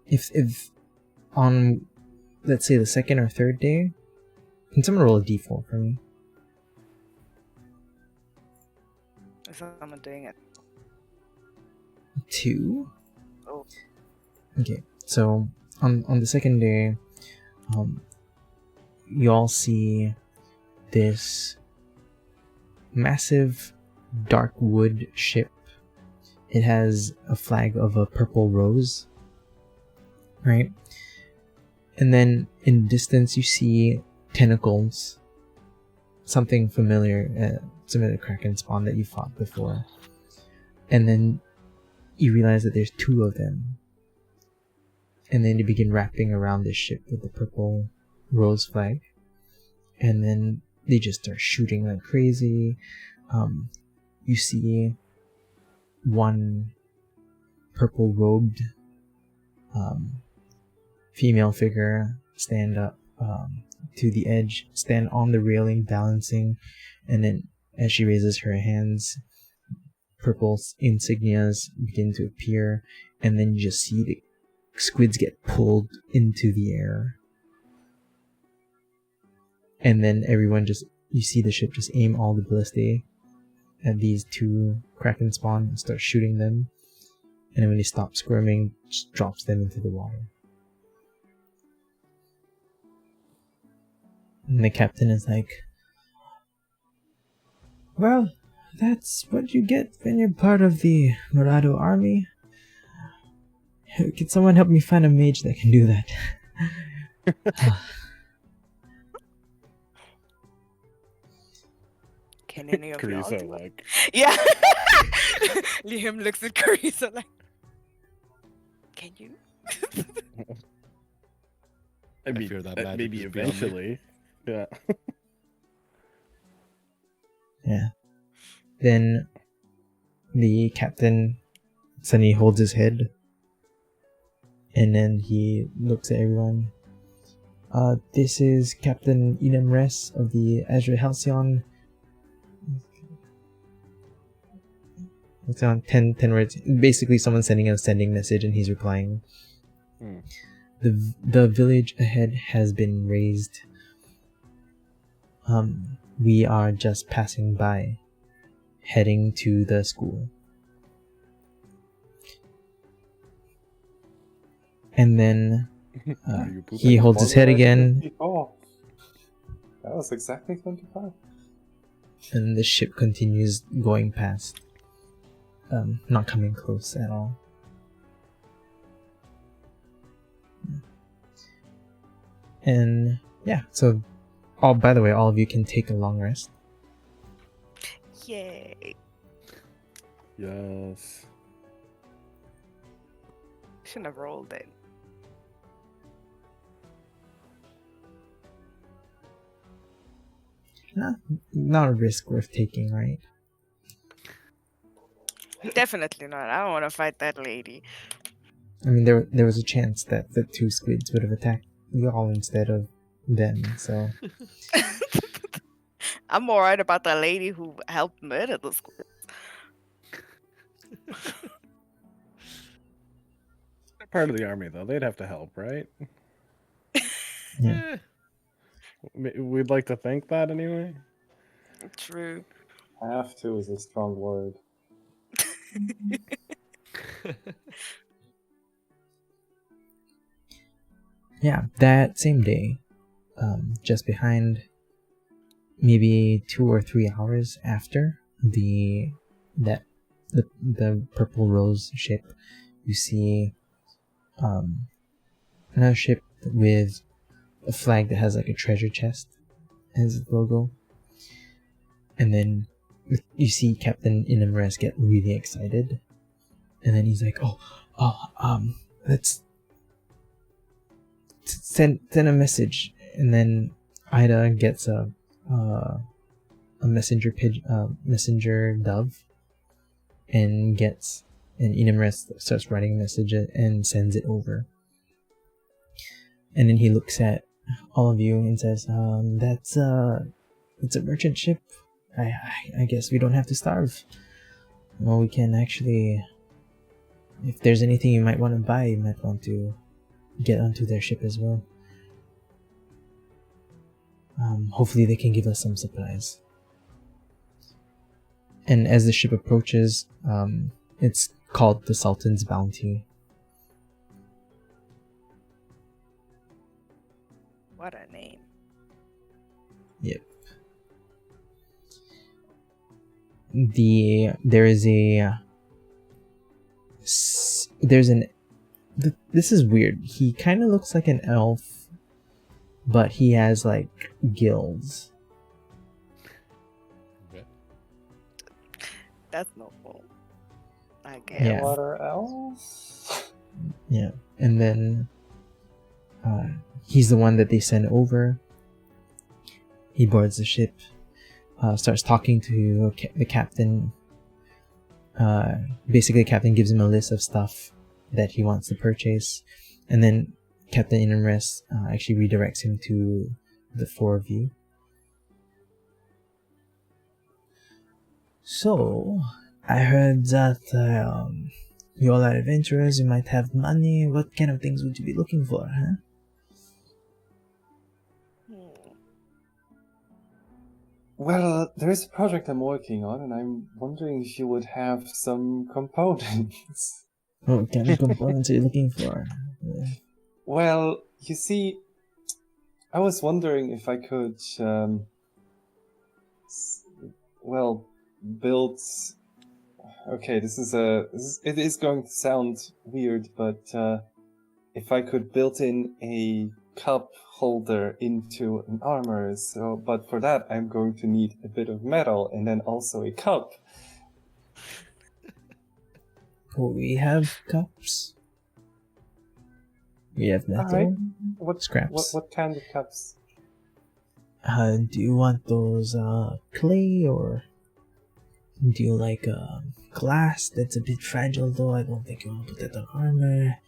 If on, let's say, the second or third day, can someone roll a d4 for me? Is someone doing it? 2? Oh. Okay, so on the second day, you all see this massive dark wood ship it has a flag of a purple rose, right? And then in the distance you see tentacles, something familiar, similar to Kraken spawn that you fought before. And then you realize that there's 2 of them. And then they begin wrapping around this ship with the purple rose flag. And then they just start shooting like crazy. You see one purple robed female figure stand up to the edge, stand on the railing balancing, and then as she raises her hands, purple insignias begin to appear, and then you just see the squids get pulled into the air. And then everyone you see the ship just aim all the ballistae at these 2 Kraken spawn and start shooting them. And then when they stop squirming, just drops them into the water. And the captain is like, well, that's what you get when you're part of the Morado army. Can someone help me find a mage that can do that? Can any of y'all Carissa, do it? like, Yeah. Liam looks at Carissa like, can you? I mean, fear that magic maybe is beyond me. eventually. Yeah. Yeah. Then the captain suddenly holds his head, and then he looks at everyone. This is Captain Enam Res of the Azure Halcyon. It's on 10 words. Basically, someone's sending a sending message, and he's replying. The village ahead has been razed. We are just passing by, heading to the school. And then he holds his head again, Oh, that was exactly 25. and the ship continues going past. Not coming close at all. And yeah, so by the way, all of you can take a long rest. Yay. Yes. Shouldn't have rolled it. Not a risk worth taking, right? Definitely not. I don't want to fight that lady. I mean, there was a chance that the 2 squids would have attacked y'all instead of them, so... I'm more worried about the lady who helped murder the squid. They're part of the army, though. They'd have to help, right? Yeah. We'd like to think that anyway. True. Have to is a strong word. Yeah, that same day, just behind, maybe 2 or 3 hours after the purple rose ship, you see another ship with a flag that has like a treasure chest as its logo, and then you see Captain Inamres get really excited, and then he's like, let's send a message. And then Ida gets a messenger dove, and Inamres starts writing a message and sends it over. And then he looks at all of you and says, it's a merchant ship. I guess we don't have to starve. Well, we can actually, if there's anything you might want to buy, you might want to get onto their ship as well. Hopefully they can give us some supplies. And as the ship approaches, it's called the Sultan's Bounty. What a name. Yep. There is a there's an. This is weird. He kind of looks like an elf, but he has like gills. That's normal. I guess. Yeah. Water elf? Yeah, and then he's the one that they send over. He boards the ship, starts talking to the captain. Basically, the captain gives him a list of stuff that he wants to purchase, and then Captain Inumrest actually redirects him to the four of you. So, I heard that you all are adventurers, you might have money. What kind of things would you be looking for, huh? Well, there is a project I'm working on, and I'm wondering if you would have some components. What kind of components are you looking for? Well, you see, I was wondering if I could, build. Okay, it is going to sound weird, but if I could build in a cup holder into an armor, but for that I'm going to need a bit of metal and then also a cup. Oh, we have cups. We have metal. What Scraps. What kind of cups? Do you want those clay, or do you like glass that's a bit fragile though? I don't think you want to put that on armor.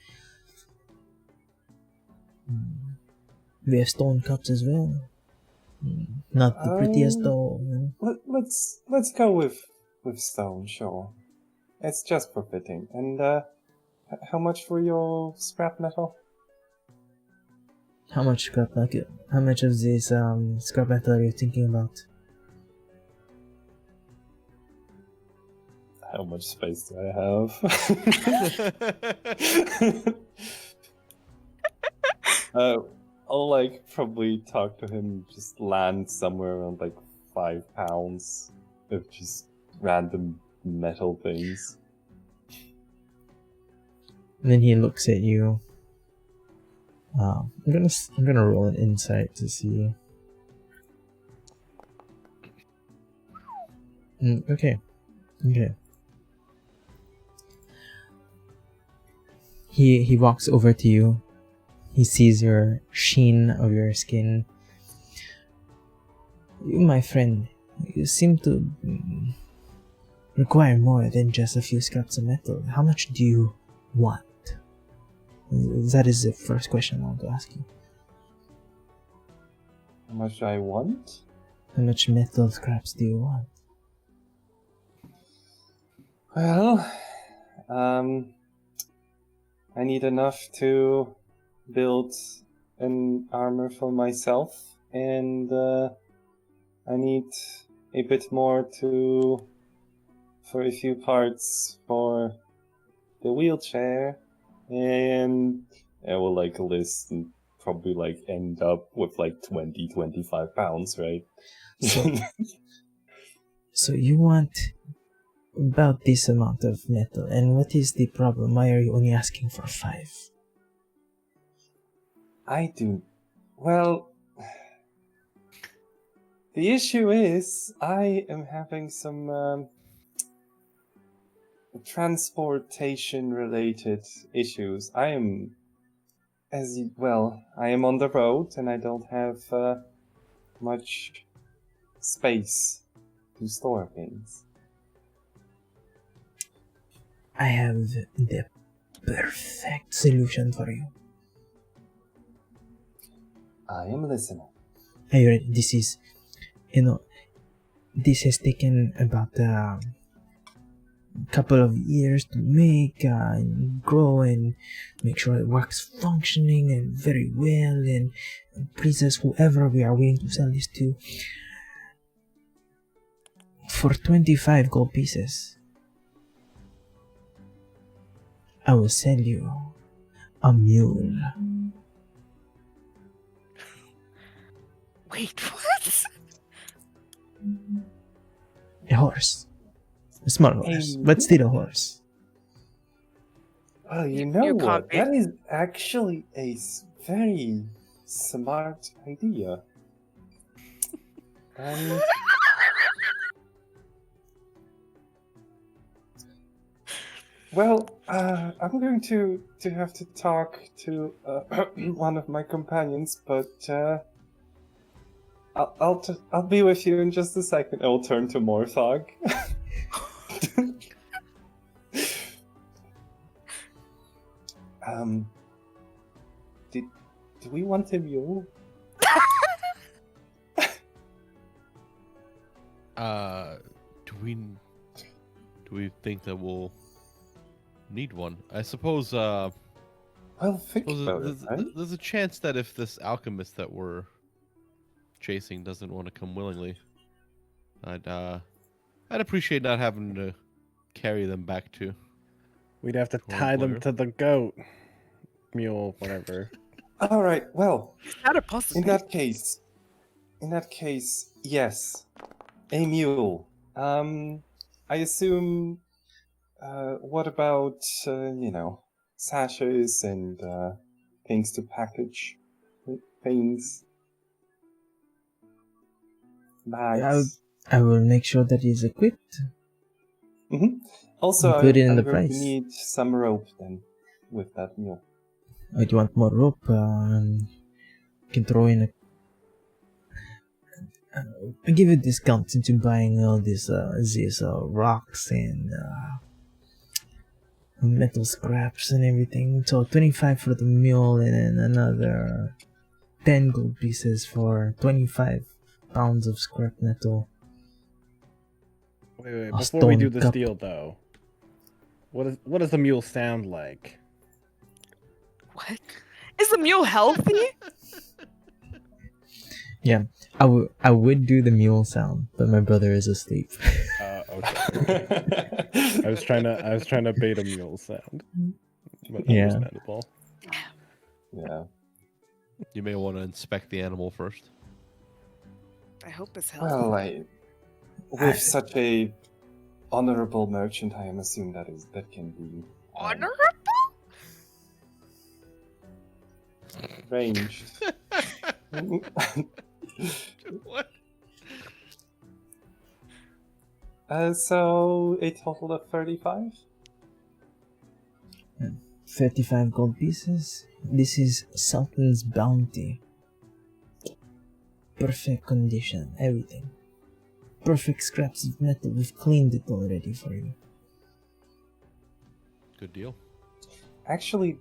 We have stone cups as well. Not the prettiest though. Let's go with stone, sure. It's just for fitting. And how much for your scrap metal? How much scrap metal? How much of this scrap metal are you thinking about? How much space do I have? I'll probably talk to him, just land somewhere around 5 pounds of just random metal things. And then he looks at you. I'm gonna roll an insight to see. Okay. He walks over to you. He sees your sheen of your skin. You, my friend, you seem to require more than just a few scraps of metal. How much do you want? That is the first question I want to ask you. How much I want? How much metal scraps do you want? Well, I need enough to build an armor for myself, and I need a bit more for a few parts for the wheelchair, and I will list and probably end up with 20-25 pounds, right? So you want about this amount of metal, and what is the problem? Why are you only asking for 5? I do. Well, the issue is I am having some transportation related issues. I am on the road and I don't have much space to store things. I have the perfect solution for you. I am listening. Are you ready? This is, this has taken about a couple of years to make and grow and make sure it works functioning and very well and pleases whoever we are willing to sell this to. For 25 gold pieces, I will sell you a mule. Wait, what? A horse. A small horse, but still a horse. Well, you You- know you can't what? be. That is actually a very smart idea. And well, I'm going to have to talk to one of my companions, but I'll be with you in just a second. I'll turn to Morthog. um, do we want a mule? Do we think that we'll need one? I suppose. Well, think Suppose about it, right? there's a chance that if this alchemist that we're chasing doesn't want to come willingly, I'd appreciate not having to carry them back to. We'd have to Our tie them employer. to the goat, mule, whatever. All right. Well, Is that a in possibility? that case, yes, a mule. I assume. What about sashes and things to package things, bags. I will make sure that he's equipped. Also, Include it in I'm the going to price. need some rope then with that mule. Oh, do you want more rope? You can throw in a. I'll give you a discount since you're buying all these rocks and metal scraps and everything. So 25 for the mule and then another 10 gold pieces for 25 pounds of scrap metal. Wait, A before we stone do this cup. deal, though, what does the mule sound like? What? Is the mule healthy? Yeah, I would do the mule sound, but my brother is asleep. Okay. I was trying to bait a mule sound, but Yeah. understandable. Yeah. You may want to inspect the animal first. I hope it's healthy. Well, with such a honorable merchant, I am assuming that can be Honorable? ranged. What? So a total of 35. 35 gold pieces. This is Sultan's bounty. Perfect condition, everything. Perfect scraps of metal. We've cleaned it already for you. Good deal. Actually,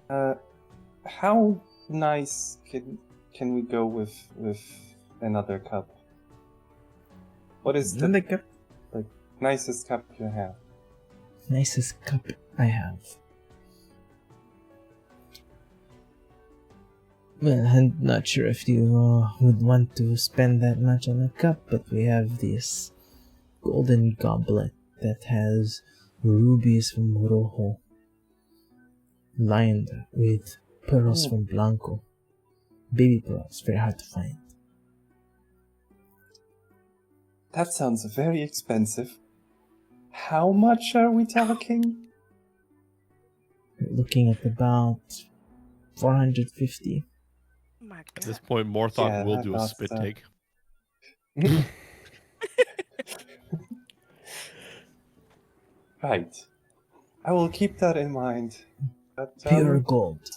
how nice can we go with another cup? What is the Another cup. nicest cup you have? Nicest cup I have. Well, I'm not sure if you would want to spend that much on a cup, but we have this golden goblet that has rubies from Rojo, lined with pearls from Blanco. Baby pearls, very hard to find. That sounds very expensive. How much are we talking? We're looking at about 450. Oh my At god. this point, Morthog Yeah, will that do a costs, spit uh, take. Right. I will keep that in mind. But, Pure gold.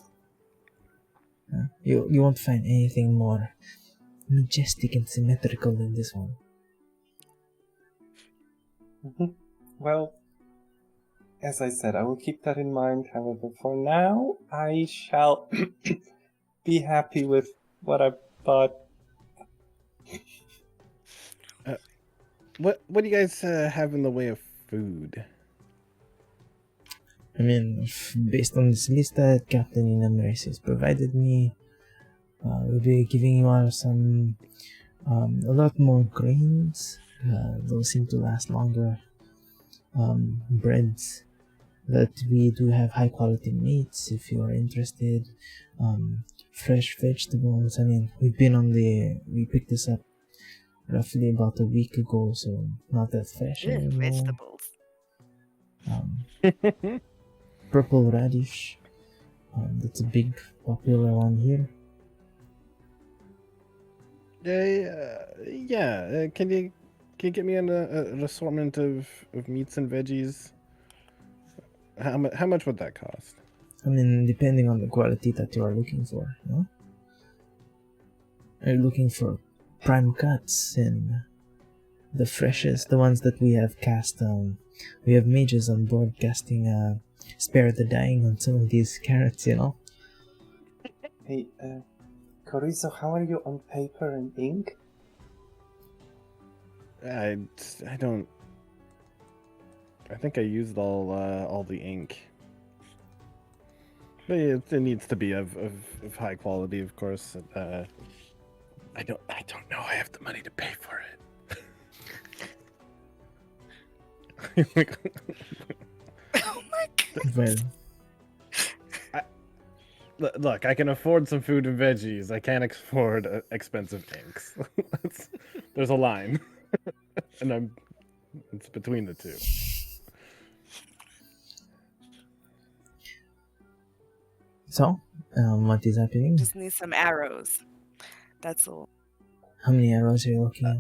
You won't find anything more majestic and symmetrical than this one. Well, as I said, I will keep that in mind. However, for now, I shall be happy with what I bought. What do you guys have in the way of food? I mean, based on this list that Captain Inamersis has provided me, we'll be giving you all some, a lot more grains. Those seem to last longer. Breads. That we do have high quality meats if you are interested. Fresh vegetables. I mean, we picked this up roughly about a week ago, so not that fresh Ugh, anymore. vegetables. purple radish. That's a big popular one here. Can you get me an assortment of meats and veggies? How much would that cost? I mean, depending on the quality that you are looking for, no? Are you looking for prime cuts and the freshest, the ones that we have cast? We have mages on board casting Spare the Dying on some of these carrots, you know? Hey, Chorizo, how are you on paper and ink? I don't. I think I used all the ink. But it needs to be of high quality, of course. I don't know. I have the money to pay for it. Oh my god. Well, Look, I can afford some food and veggies. I can't afford expensive inks. There's a line, and it's between the two. so, what is happening? Just need some arrows. That's all. How many arrows are you looking at?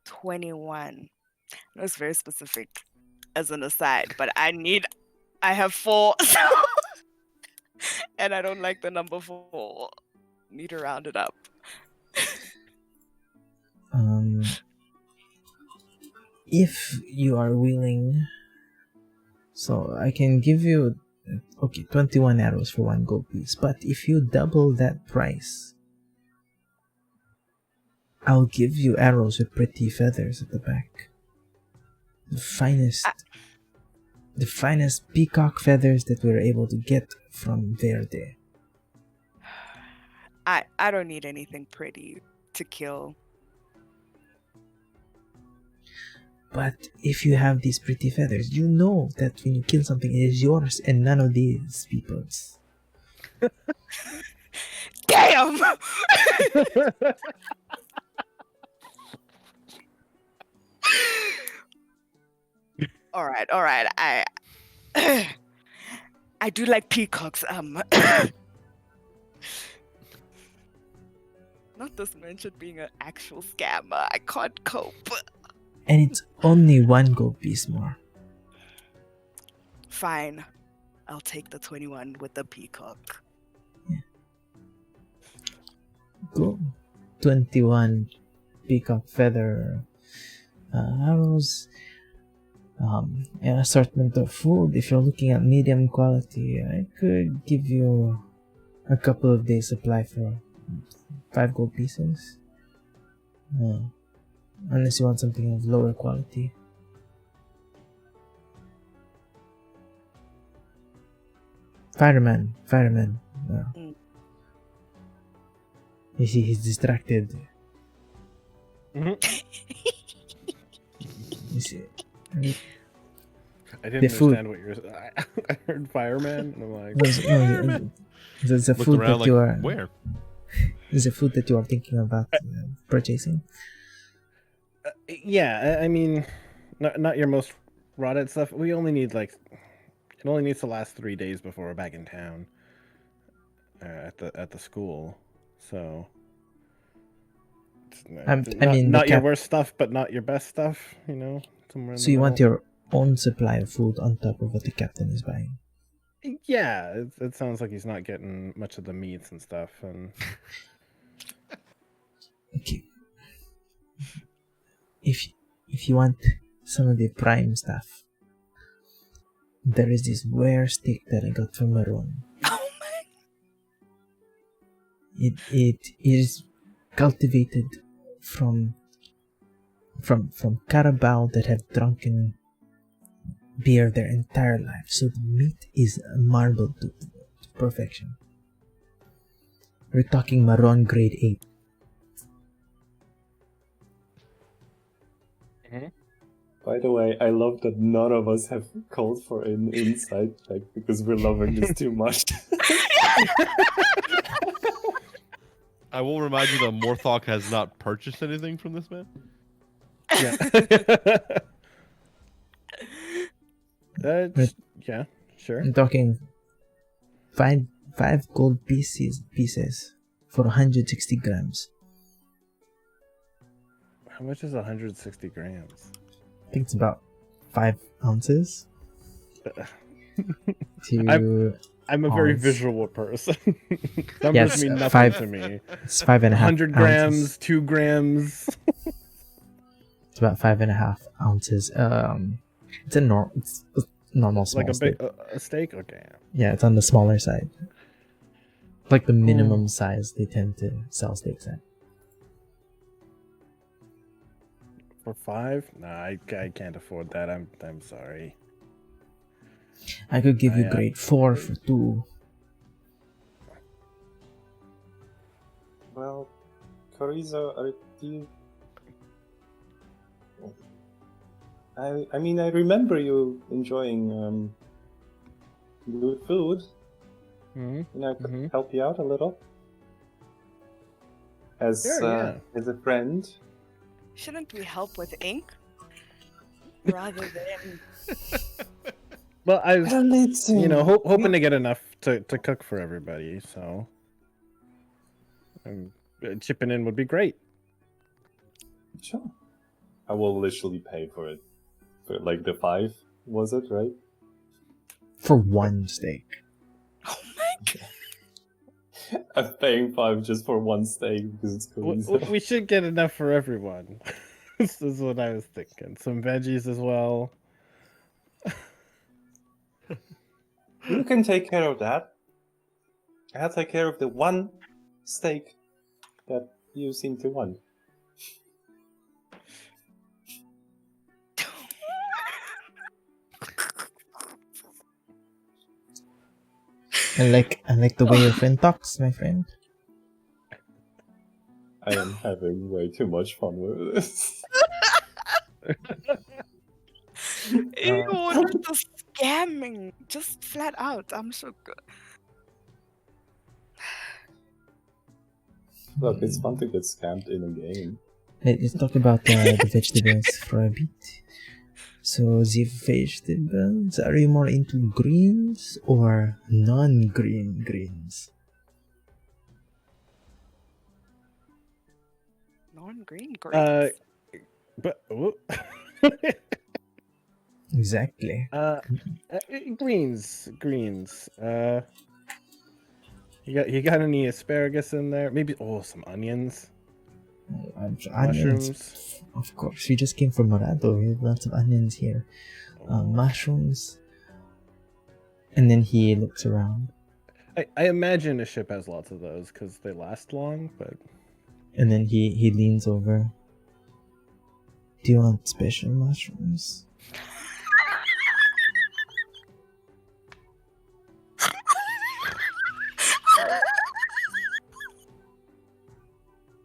21. That was very specific as an aside, but I have 4, so and I don't like the number 4. Need to round it up. If you are willing, so I can give you 21 arrows for 1 gold piece, but if you double that price, I'll give you arrows with pretty feathers at the back. The finest peacock feathers that we were able to get from Verde. I don't need anything pretty to kill. But if you have these pretty feathers, you know that when you kill something, it is yours and none of these people's. Damn! All right. I do like peacocks. Not this mentioned being an actual scammer. I can't cope. And it's only 1 gold piece more. Fine. I'll take the 21 with the peacock. Cool. 21 peacock feather arrows. An assortment of food. If you're looking at medium quality, I could give you a couple of days supply for 5 gold pieces. Unless you want something of lower quality. Fireman. You see, he's distracted. You see, I didn't The food. understand what you're. I heard fireman, and I'm like, there's a Looked food around that you are. where? There's a food that you are thinking about purchasing. yeah. I mean, not your most rotted stuff. We only need it only needs to last 3 days before we're back in town. At the school, so. Not your worst stuff, but not your best stuff. You know, somewhere. In So the you want middle. your own supply of food on top of what the captain is buying. Yeah, it sounds like he's not getting much of the meats and stuff, and Okay. If you want some of the prime stuff, there is this rare steak that I got from Maroon. Oh my! It is cultivated from carabao that have drunken beer their entire life, so the meat is marbled to perfection. We're talking Maroon grade 8. By the way, I love that none of us have called for an insight check because we're loving this too much. I will remind you that Morthok has not purchased anything from this man. Yeah. Yeah, sure. I'm talking five gold pieces for 160 grams. How much is 160 grams? I think it's about 5 ounces. I'm a very ounce. visual person. Numbers Yes, mean nothing five- to me. It's 5.5 100 ounces. grams, 2 grams. It's about 5.5 ounces. It's a normal small Like steak. a steak? Okay. Yeah, it's on the smaller side. Like the minimum size they tend to sell steaks at. For 5? Nah, I can't afford that. I'm sorry. I could give you I, grade 4 for 2. Well, chorizo, do you... I mean, I remember you enjoying good food. Mhm. You know, I could Mhm. help you out a little. As Sure, yeah. as a friend. Shouldn't we help with ink rather than? Well, I was, Well, listen, hoping to get enough to cook for everybody, so chipping in would be great. Sure. I will literally pay for it. For like the 5, was it, right? For 1 steak. Oh my god! I'm paying 5 just for 1 steak because it's chorizo. We should get enough for everyone. This is what I was thinking. Some veggies as well. You can take care of that. I'll take care of the 1 steak that you seem to want. I like the way your friend talks, my friend. I am having way too much fun with this. You wanted the scamming, just flat out. I'm so good. Look, it's fun to get scammed in a game. Let's talk about the vegetables for a bit. So the vegetables, are you more into greens or non-green greens? Non-green greens. But Exactly. greens. You got any asparagus in there? Maybe some onions, Onions, mushrooms. of course. We just came from Morado. We have lots of onions here. Mushrooms. And then he looks around. I imagine a ship has lots of those because they last long, but And then he leans over. Do you want special mushrooms?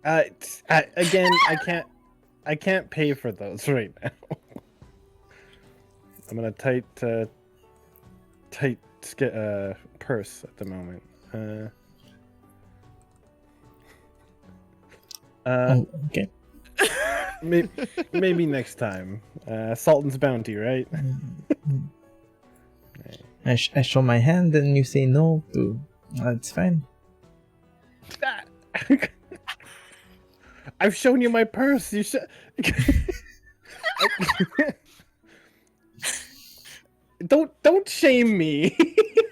again, I can't pay for those right now. I'm in a tight purse at the moment. Okay. Maybe next time. Sultan's bounty, right? I show my hand and you say no to. That's fine. I've shown you my purse. You should. Don't shame me.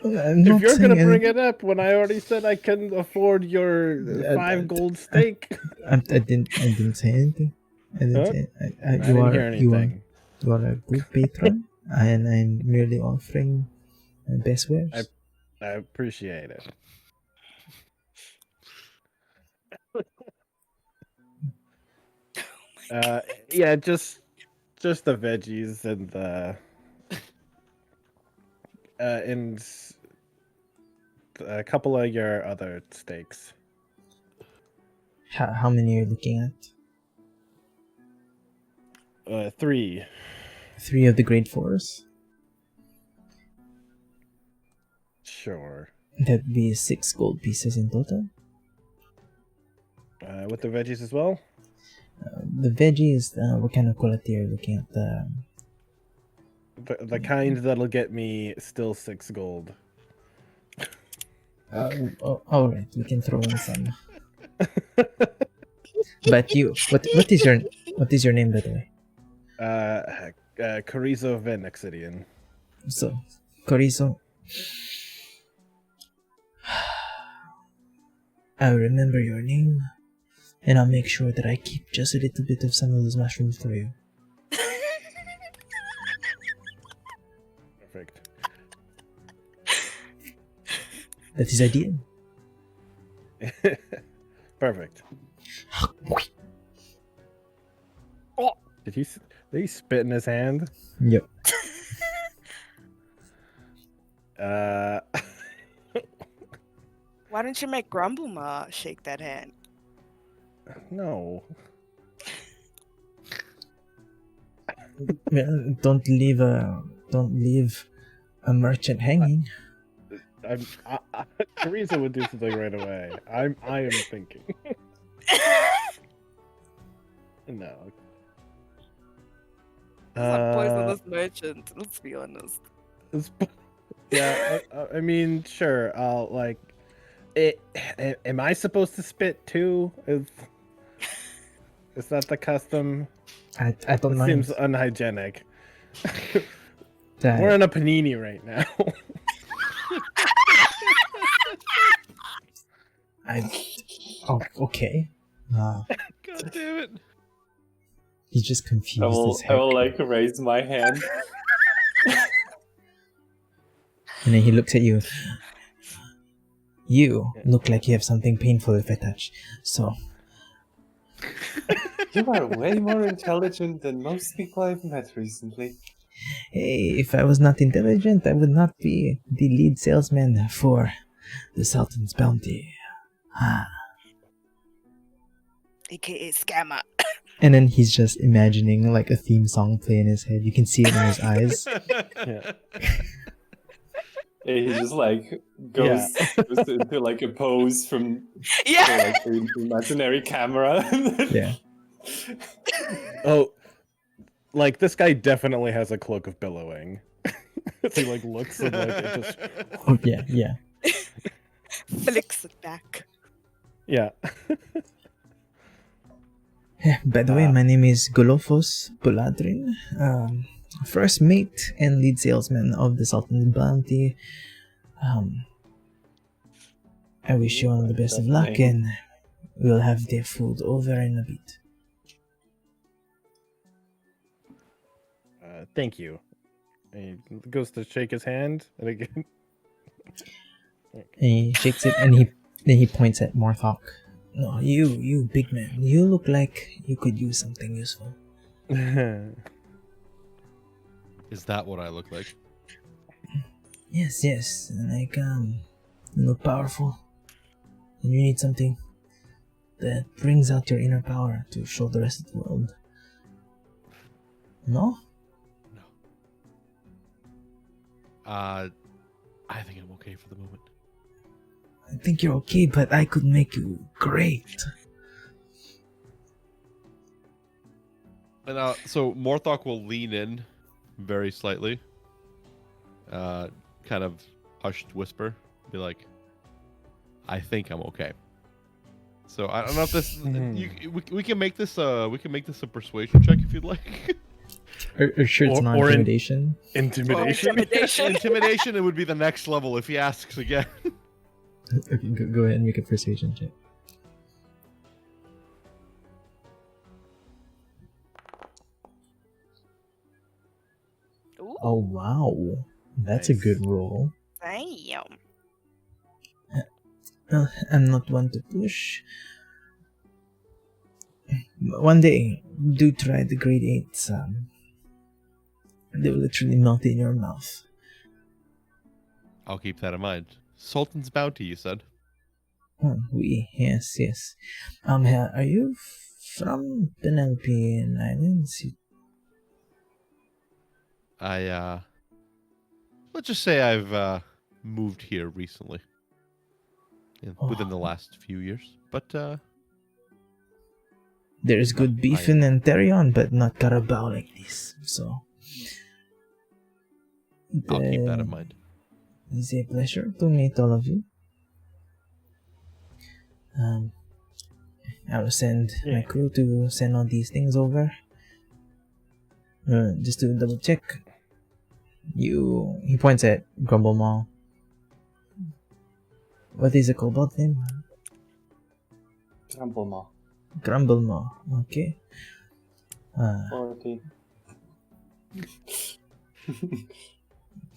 If you're gonna bring it up when I already said I couldn't afford your 5 gold steak. I didn't say anything. I didn't Huh? say. I didn't hear anything. You are a good patron, and I'm merely offering my best wares. I appreciate it. Yeah, just the veggies and the and a couple of your other steaks. How many are you looking at? 3. 3 of the grade 4s. Sure. That'd be 6 gold pieces in total. With the veggies as well? The veggies, what kind of quality are you looking at? The kind that'll get me still 6 gold. All right, we can throw in some. But what is your name, by the way? Chorizo Venexidian. So, Chorizo. I'll remember your name, and I'll make sure that I keep just a little bit of some of those mushrooms for you. Perfect. That is ideal. Perfect. Oh. Did he spit in his hand? Yep. Why don't you make Grumbuma shake that hand? No. Well, don't leave a merchant hanging. Teresa would do something right away. I am thinking. No. It's a poisonous merchant, let's be honest. Yeah, I mean, sure. I'll like. Am I supposed to spit too? Is that the custom? I don't It mind. seems unhygienic. We're in a panini right now. Oh, okay. God damn it. He's just confused as I heck. will like raise my hand. And then he looks at you. You look like you have something painful if I touch. So, You are way more intelligent than most people I've met recently. hey, if I was not intelligent, I would not be the lead salesman for the Sultan's Bounty. Ah. AKA scammer. And then he's just imagining like a theme song play in his head. You can see it in his eyes. Yeah. He just like goes into like a pose from Yeah. like the imaginary camera. Yeah. Oh, like this guy definitely has a cloak of billowing. He like looks and like it just. Oh, yeah, yeah. Flicks it back. Yeah. By the way, my name is Golofos Buladrin, first mate and lead salesman of the Sultan's Bounty. I wish you all the best of luck, and we'll have the food over in a bit. Thank you. And he goes to shake his hand, and again. And he shakes it, and then he points at Morthok. No, you big man, you look like you could use something useful. Is that what I look like? Yes, like you look powerful, and you need something that brings out your inner power to show the rest of the world. No? No. I think I'm okay for the moment. I think you're okay, but I could make you great. And so Morthok will lean in very slightly, kind of hushed whisper, be like, "I think I'm okay." So I don't know if this we can make this a persuasion check if you'd like. Are you sure it's not Or intimidation? Intimidation. Intimidation, it would be the next level if he asks again. Okay, go ahead and make a persuasion check. Ooh, Oh wow, that's a Nice. good roll. damn. Well, I'm not one to push. One day, do try the grade 8s. They will literally melt in your mouth. I'll keep that in mind. Sultan's Bounty, you said. Oh, yes. Are you from Penelopean Islands? Let's just say I've moved here recently. Within the last few years. But There's good beef in Antherion, but not Carabao like this. So I'll keep that in mind. It's a pleasure to meet all of you. I will send my crew to send all these things over. Just to double check. He points at Grumble Mall. What is the kobold name? Grumblemore. Grumble Mall. Okay. 40.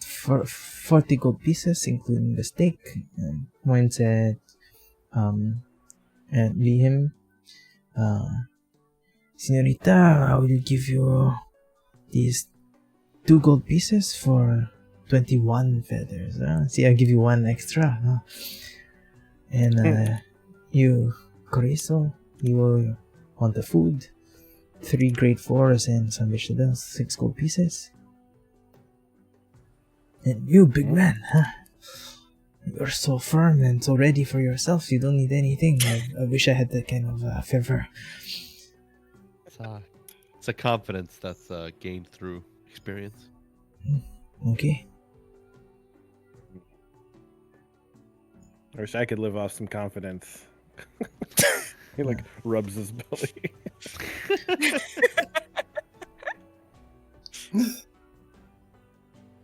For 40 gold pieces, including the steak. Points at Lihim. Senorita, I will give you these 2 gold pieces for 21 feathers. See, I'll give you 1 extra. And you, Corizo, you will want the food. 3 grade 4s and some vegetables, 6 gold pieces. And you, big man, you're so firm and so ready for yourself, you don't need anything. I wish I had that kind of favor. It's a confidence that's gained through experience. Okay. I wish I could live off some confidence. He like rubs his belly.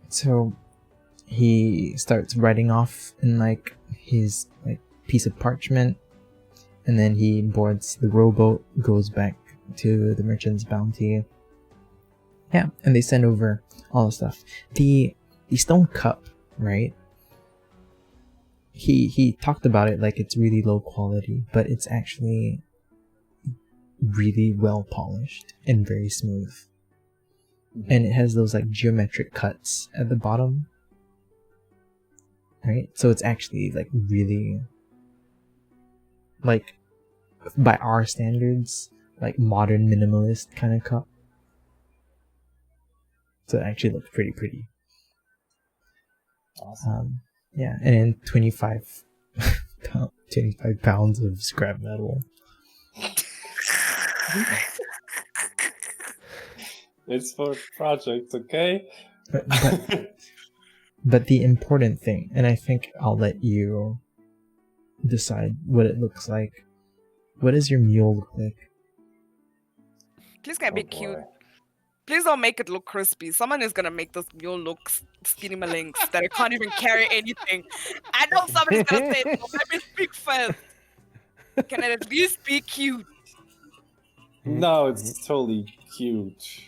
So he starts writing off in like his like piece of parchment, and then he boards the rowboat, goes back to the merchant's bounty. Yeah, and they send over all the stuff. The stone cup, right? He talked about it like it's really low quality, but it's actually really well polished and very smooth. And it has those like geometric cuts at the bottom. Right? So it's actually like really, like, by our standards, like modern minimalist kind of cup. So it actually looks pretty pretty. Awesome. Yeah, and then 25 pounds of scrap metal. It's for projects, okay? But the important thing, and I think I'll let you decide what it looks like. What does your mule look like? Please can be Oh, cute. boy. Please don't make it look crispy. Someone is gonna make this mule look skinny malinks that it can't even carry anything. I know somebody's gonna say, "No, let me speak first." Can it at least be cute? No, it's totally cute.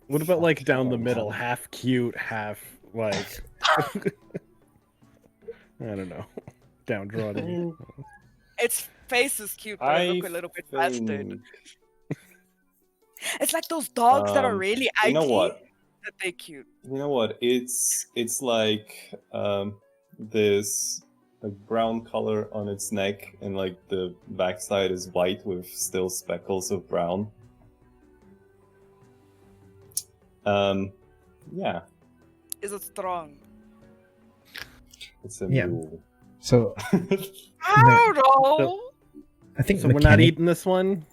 What about like down the middle, half cute, half like I don't know, downtrodden. Its face is cute, but it look a little bit bastard. It's like those dogs that are really You know ugly, what? that they're cute. You know what? It's like this like brown color on its neck, and like the backside is white with still speckles of brown. Yeah, Is it strong? it's a Yeah. mule. So I don't know. I think So we're not eating this one.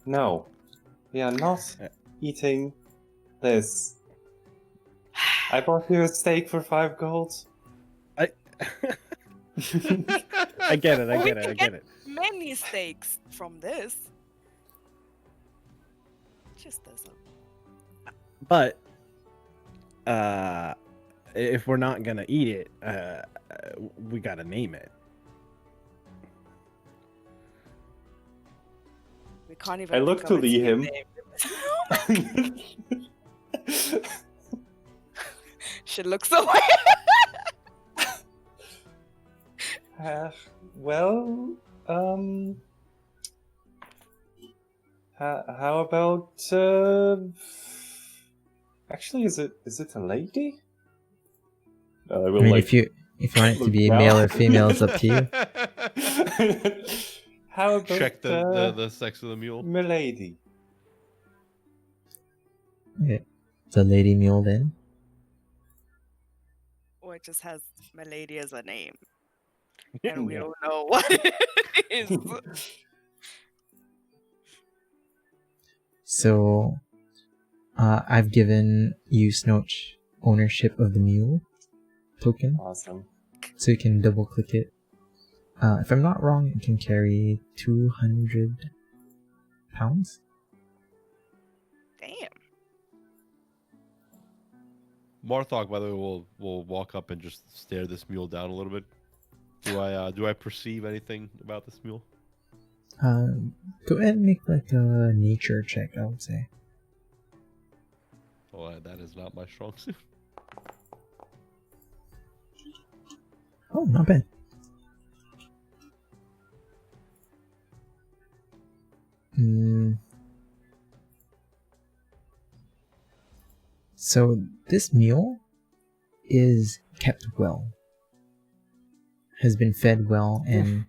No, we are not eating this. I bought you a steak for 5 gold. I get it. I get it. Many steaks from this. Just doesn't. But if we're not gonna eat it, we gotta name it. We can't even. I look think of to its Lee name. She looks away. Well, how about actually, is it a lady? I will I mean, like if you want it to look be down. male or female, it's up to you. How about Check the sex of the mule. milady? Okay. It's a lady mule then. Or it just has Milady as a name. and we Yeah. don't know what it is. So, I've given you Snowch ownership of the mule token, Awesome. so you can double click it. If I'm not wrong, it can carry 200 pounds. Damn. Marthok, by the way, will walk up and just stare this mule down a little bit. Do I perceive anything about this mule? Go ahead and make like a nature check, I would say. Oh, that is not my strong suit. Oh, not bad. So this mule is kept well, has been fed well, and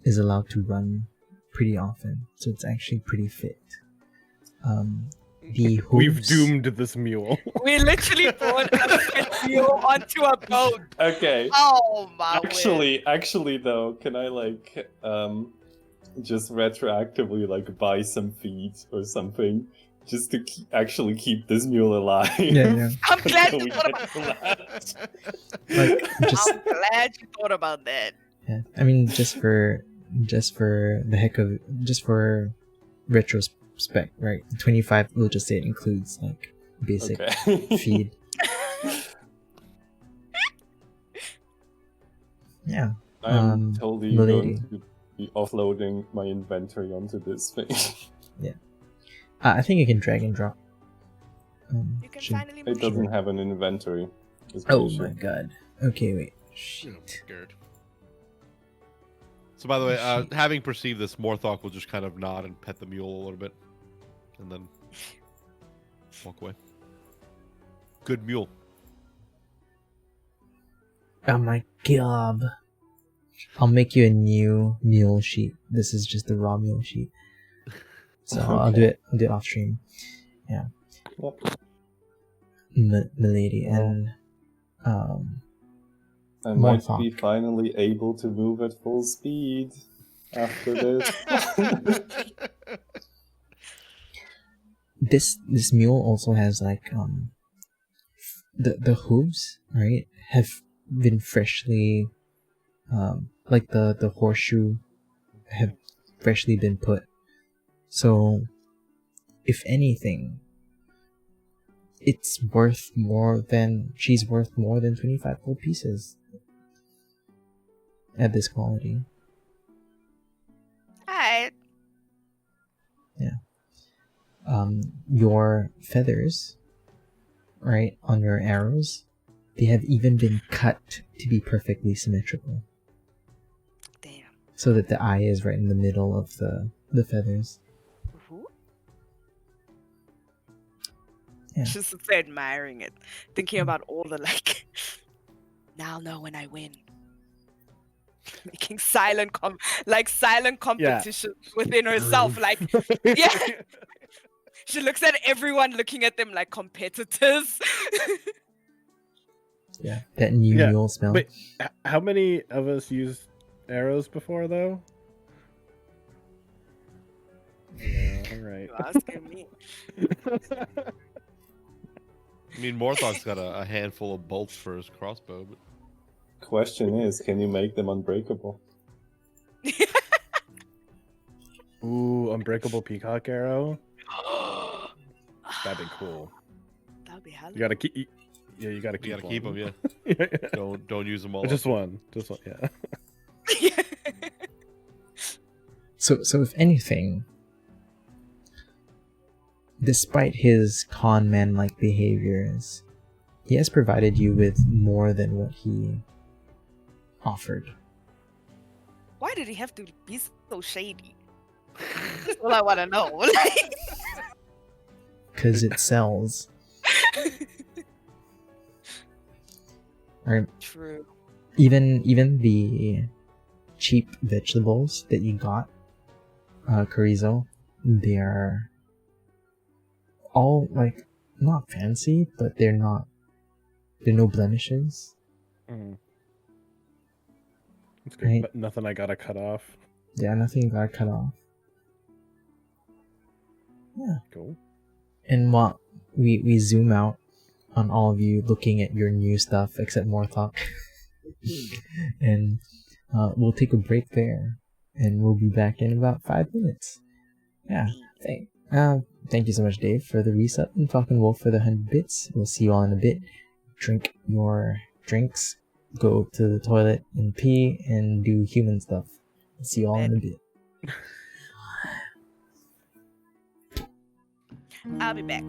is allowed to run pretty often. So it's actually pretty fit. The We've hooves- doomed this mule. We literally brought a fit mule onto a boat. Okay. Oh my word. Actually, though, can I like just retroactively like buy some feed or something just to actually keep this mule alive? Yeah. I'm glad until you we thought get about to that. Like just I'm glad you thought about that. yeah. I mean, just for the heck of just for retrospect, right? 25. We'll just say it includes like basic Okay. feed. Yeah. I'm totally milady. going to be offloading my inventory onto this thing. I think you can drag and drop. You can should- finally It move. doesn't have an inventory. is the Oh issue. my god. Okay, wait. I'm Shit. scared. So, by the way, Shit. having perceived this, Morthok will just kind of nod and pet the mule a little bit, and then walk away. Good mule. Oh my god. I'll make you a new mule sheet. This is just the raw mule sheet. So I'll do it. I'll do it off stream. Yeah. Yep. Milady and I might Morthok. be finally able to move at full speed after this. this mule also has like the hooves, right, have been freshly like the horseshoe have freshly been put. So if anything, she's worth more than 25 gold pieces at this quality. Alright. Your feathers, right, on your arrows, they have even been cut to be perfectly symmetrical, Damn. so that the eye is right in the middle of the feathers. Who? Yeah. Just admiring it, thinking about all the like. Now I'll know when I win. Making silent competition within herself. Like, yeah. She looks at everyone, looking at them like competitors. Yeah, that new Yeah, mule smell. Wait, how many of us used arrows before, though? Yeah, all right. You're asking me. I mean, Morthok's got a handful of bolts for his crossbow, but Question is, can you make them unbreakable? Ooh, unbreakable peacock arrow. That'd be cool. That'd be hell. You gotta keep. Yeah, you gotta keep. you gotta keep them. Yeah, Yeah. don't use them all. Just up. one. Just one. Yeah. So if anything, despite his con man-like behaviors, he has provided you with more than what he offered. Why did he have to be so shady? That's all I want to know. Because it sells. Right? True. Even the cheap vegetables that you got, chorizo, they are all like not fancy, but they're no blemishes. Mhm. It's good. Right. Nothing I gotta cut off. Yeah, nothing got cut off. Yeah. Cool. And while we zoom out on all of you looking at your new stuff, except Morthok, and we'll take a break there, and we'll be back in about 5 minutes. Yeah. Thank you so much, Dave, for the reset, and Falcon Wolf for the 100 bits. We'll see you all in a bit. Drink your drinks, go to the toilet and pee, and do human stuff. See you all in a bit. I'll be back.